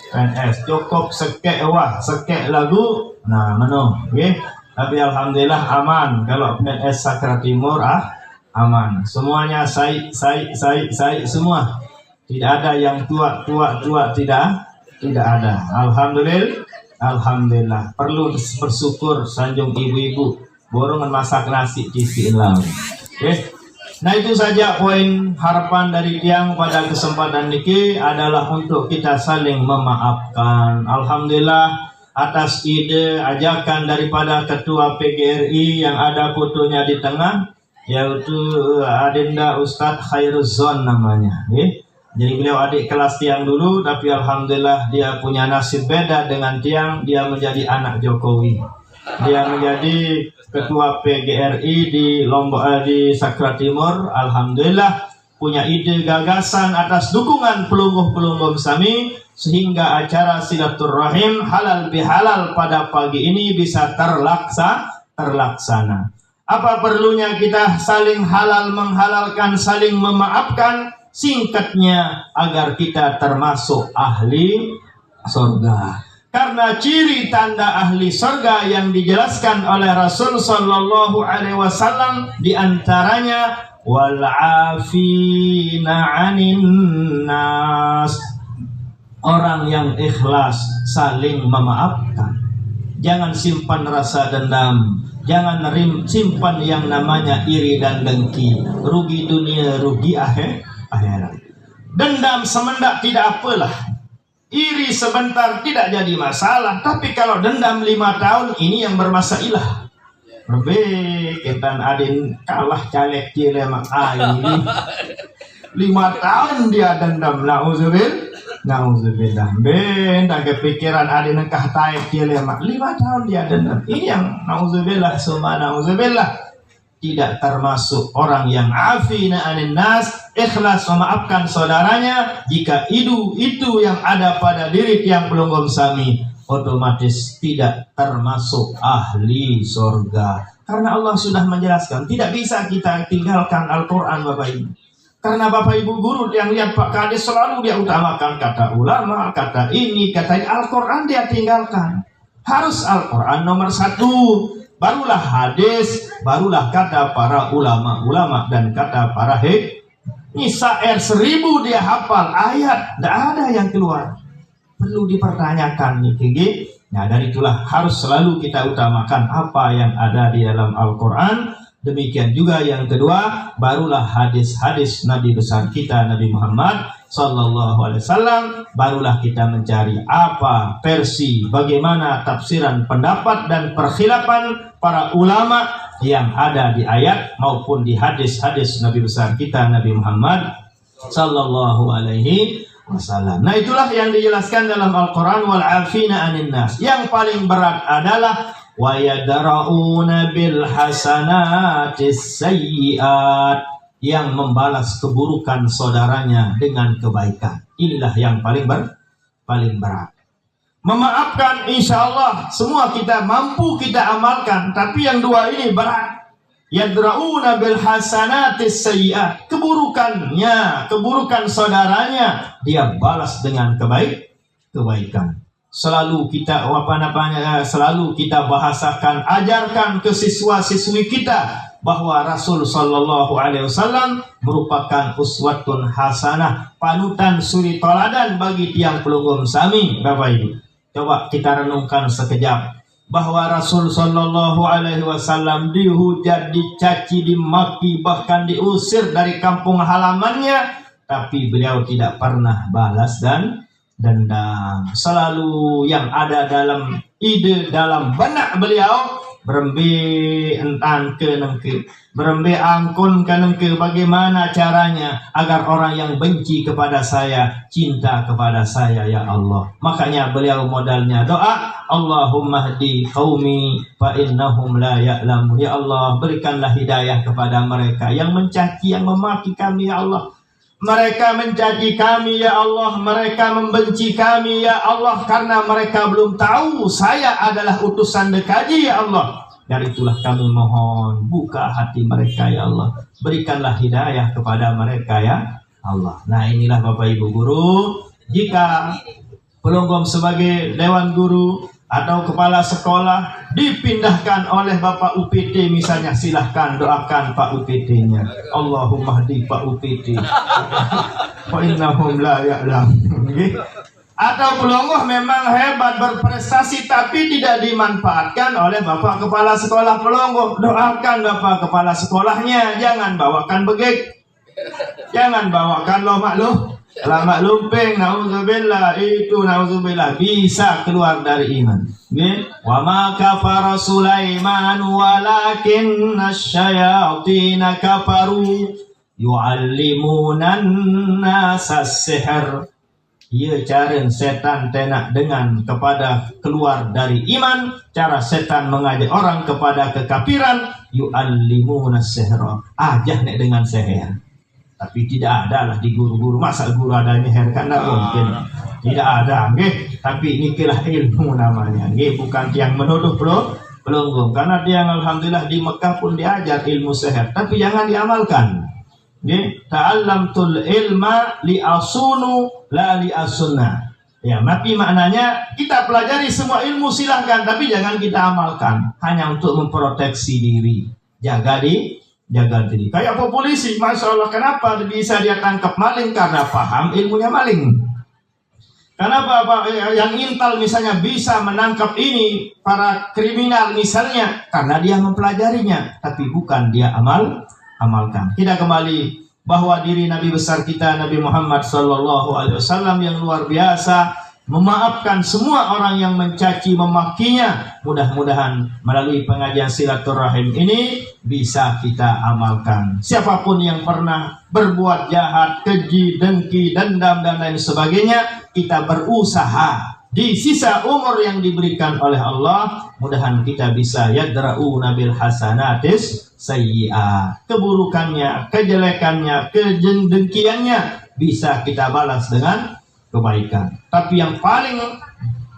[SPEAKER 8] PNS cukup sekek wah sekek lagu nah menu okay? Tapi alhamdulillah aman kalau PNS Sakra Timur aman semuanya saya semua tidak ada yang tua tidak ada alhamdulillah perlu bersyukur sanjung ibu-ibu borongan masak nasi di Istiqlal okay? Nah itu saja poin harapan dari tiang pada kesempatan ini adalah untuk kita saling memaafkan. Alhamdulillah atas ide ajakan daripada Ketua PGRI yang ada fotonya di tengah, yaitu Adinda Ustadz Khairuzzon namanya. Jadi beliau adik kelas tiang dulu, tapi alhamdulillah dia punya nasib beda dengan tiang, dia menjadi anak Jokowi. Dia menjadi Ketua PGRI di Lombok di Sakra Timur. Alhamdulillah punya ide gagasan atas dukungan pelungguh-pelungguh Sami sehingga acara silaturahim halal bihalal pada pagi ini bisa terlaksana. Apa perlunya kita saling halal menghalalkan, saling memaafkan, singkatnya agar kita termasuk ahli surga. Karena ciri tanda ahli surga yang dijelaskan oleh Rasul Sallallahu Alaihi Wasallam diantaranya wal afina 'anin nas, orang yang ikhlas saling memaafkan. Jangan simpan rasa dendam, jangan simpan yang namanya iri dan dengki, rugi dunia, rugi akhirat. Dendam semendak tidak apalah. Iri sebentar tidak jadi masalah, tapi kalau dendam 5 tahun ini yang bermasalah. Lebih kita adin kalah caleg cilemak ini 5 tahun dia dendam. Nauzubillah. Benda kepikiran adin kah taib cilemak 5 tahun dia dendam. Ini yang nauzubillah summa nauzubillah. Tidak termasuk orang yang afina anin nas, ikhlas memaafkan saudaranya. Jika itu yang ada pada diri tiang pelungguh Sami, otomatis tidak termasuk ahli surga. Karena Allah sudah menjelaskan, tidak bisa kita tinggalkan Al-Quran Bapak Ibu. Karena Bapak Ibu guru yang lihat Pak Kades selalu dia utamakan kata ulama, kata ini, kata ini. Al-Quran dia tinggalkan. Harus Al-Quran nomor 1. Barulah hadis, barulah kata para ulama dan kata para ini syair 1000 dia hafal, ayat tidak ada yang keluar. Perlu dipertanyakan nih. Nah dari itulah harus selalu kita utamakan apa yang ada di dalam Al-Quran. Demikian juga yang kedua, barulah hadis-hadis Nabi besar kita Nabi Muhammad Sallallahu Alaihi Wasallam. Barulah kita mencari apa versi, bagaimana tafsiran, pendapat dan perkhilafan para ulama yang ada di ayat maupun di hadis-hadis Nabi besar kita Nabi Muhammad Sallallahu Alaihi Wasallam. Nah itulah yang dijelaskan dalam Al-Quran wal afina anin nas. Yang paling berat adalah wa yadra'una bil hasanatis sayyi'at, yang membalas keburukan saudaranya dengan kebaikan. Inilah yang paling berat. Memaafkan insya Allah semua kita mampu kita amalkan, tapi yang dua ini berat. Yadra'una bil hasanatis sayyi'at, keburukan saudaranya dia balas dengan kebaikan. Selalu kita selalu kita bahasakan, ajarkan ke siswa-siswi kita bahwa Rasul Sallallahu Alaihi Wasallam merupakan uswatun hasanah, panutan suri toladan bagi tiang pelungguh Sami. Bapak Ibu, coba kita renungkan sekejap bahwa Rasul Sallallahu Alaihi Wasallam dihujat, dicaci, dimaki, bahkan diusir dari kampung halamannya, tapi beliau tidak pernah balas dan dendam. Selalu yang ada dalam ide, dalam benak beliau berembe entan ke nengke, berembe angkun ke nengke. Bagaimana caranya agar orang yang benci kepada saya cinta kepada saya ya Allah? Makanya beliau modalnya doa, Allahumma hdi qaumi fa innahum la ya'lamun. Ya Allah, berikanlah hidayah kepada mereka yang mencaci, yang memaki kami ya Allah. Mereka mencaci kami ya Allah, mereka membenci kami ya Allah, karena mereka belum tahu saya adalah utusan dekaji ya Allah. Dari itulah kami mohon, buka hati mereka ya Allah, berikanlah hidayah kepada mereka ya Allah. Nah inilah Bapak Ibu Guru, jika Pelonggom sebagai Dewan Guru atau Kepala Sekolah dipindahkan oleh Bapak UPT misalnya, silahkan doakan Pak UPT-nya. Allahumma hdi Pak UPT fa innahum la ya'lamun. Atau pelongoh memang hebat berprestasi tapi tidak dimanfaatkan oleh Bapak Kepala Sekolah Pelongoh, doakan Bapak Kepala Sekolahnya, jangan bawakan begek, jangan bawakan lo lumpeng, nauzubillah, itu nauzubillah, bisa keluar dari iman. Wa ma kafara Sulaiman walakinna asyayatina kafaru yu'allimuna an-nasa as-sihr. Ia cara setan tenak dengan kepada keluar dari iman, cara setan mengajak orang kepada kekafiran, yu'allimuna as-sihra, ajah nek dengan sihir. Tapi tidak ada lah di guru-guru, masa guru ada meher, kan tidak mungkin, tidak ada, tapi ini kilah ilmu namanya, bukan yang menuduh pelonggong, karena dia alhamdulillah di Mekah pun diajar ilmu seher, tapi jangan diamalkan. Ta'allamtul ilma li'asunu la li'asunna. Ya, tapi maknanya kita pelajari semua ilmu silahkan, tapi jangan kita amalkan, hanya untuk memproteksi diri, jaga diri. Kayak polisi, masya Allah, kenapa bisa dia tangkap maling? Karena paham ilmunya maling. Kenapa yang intal misalnya bisa menangkap ini para kriminal misalnya? Karena dia mempelajarinya, tapi bukan dia amalkan. Kita kembali bahwa diri Nabi besar kita Nabi Muhammad SAW yang luar biasa, memaafkan semua orang yang mencaci memakinya. Mudah-mudahan melalui pengajian silaturahim ini bisa kita amalkan. Siapapun yang pernah berbuat jahat, keji, dengki, dendam dan lain sebagainya, kita berusaha di sisa umur yang diberikan oleh Allah, mudahan kita bisa yadra'u nabil hasanatis sayyi'ah, keburukannya, kejelekannya, kedengkiannya bisa kita balas dengan kebaikan. Tapi yang paling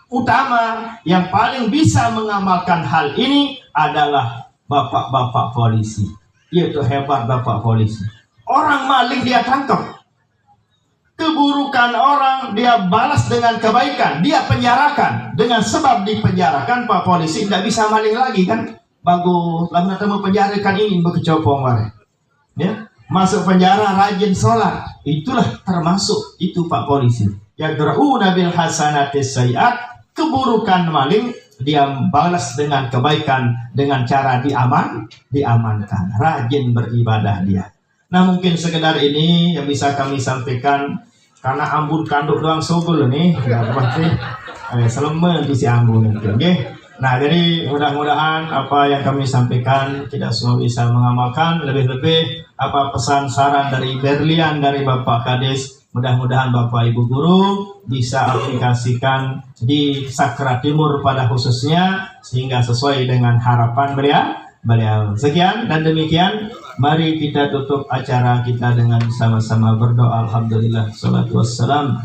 [SPEAKER 8] utama, yang paling bisa mengamalkan hal ini adalah bapak-bapak polisi. Yaitu hebat bapak polisi. Orang maling dia tangkap, keburukan orang dia balas dengan kebaikan, dia penjarakan. Dengan sebab dipenjarakan, Pak polisi tidak bisa maling lagi kan. Bagus, lama temu penjarakan ini berkecopong ya. Masuk penjara rajin sholat, itulah termasuk itu Pak polisi. Yadra'una bil hasanatis sayyi'at, keburukan maling dia balas dengan kebaikan, dengan cara diamankan, rajin beribadah dia. Nah mungkin sekedar ini yang bisa kami sampaikan, karena ambun kanduk doang sogol nih, berarti selemen di si ambun itu, Nah jadi mudah-mudahan apa yang kami sampaikan tidak semua bisa mengamalkan, lebih-lebih apa pesan saran dari Berlian dari Bapak Kades, mudah-mudahan Bapak Ibu Guru bisa aplikasikan di Sakra Timur pada khususnya, sehingga sesuai dengan harapan beliau. Sekian dan demikian, mari kita tutup acara kita dengan sama-sama berdoa. Alhamdulillah, salatu wassalam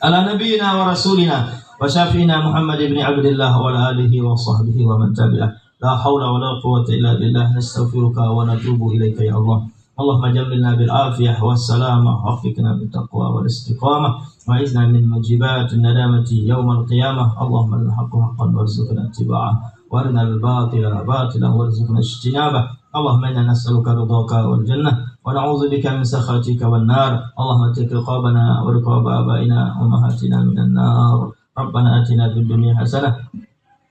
[SPEAKER 8] ala nabiyina wa rasulina wa syafi'ina Muhammad ibn Abdullah wa ala alihi wa sahbihi wa man tabi'ah. La hawla wa la quwwata illa billah, nastaghfiruka wa natubu ilaika ya Allah. Allahumma jamilna bil afiyah was salamah wa afiqna bit taqwa wal istiqamah wa izna min mujibatin nadamati yaumal qiyamah. Allahumma al-haqqu haqqan warzuqna ittiba'ah wa arina al-batila batilan warzuqna ijtinabah. Allahumma inna nas'aluka ridhaka wal jannah wa na'udzu bika min sakhatika wan nar. Allahumma taqi qabana wa riqaba abaina wa ummahatina minan nar. Rabbana atina fid dunya hasanah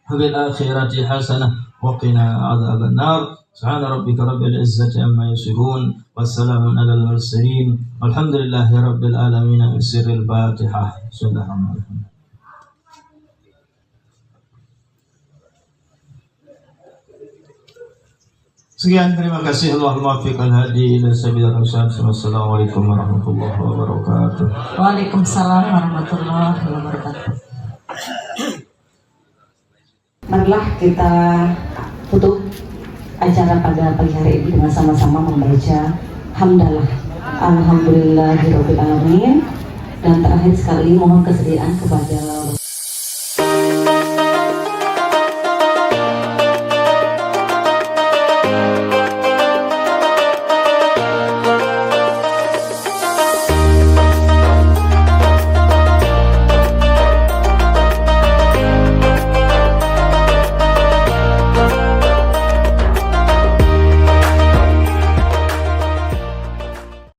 [SPEAKER 8] wa fil akhirati hasanah wa qina adzaban nar. Subhana rabbika rabbil izzati amma yasifun wassalamun alal mursalin walhamdulillahi rabbil alamin. Sirril Fatihah. Bismillahirrahmanirrahim. Sekian, terima kasih. Allahumma muwaffiq al-hadi ila sabil ar-rasyad. Wassalamualaikum warahmatullahi wabarakatuh.
[SPEAKER 1] Waalaikumsalam warahmatullahi wabarakatuh. Marilah kita tutup acara pada pagi hari ini dengan sama-sama membaca hamdalah alhamdulillahirabbil alamin, dan terakhir sekali mohon kesediaan kepada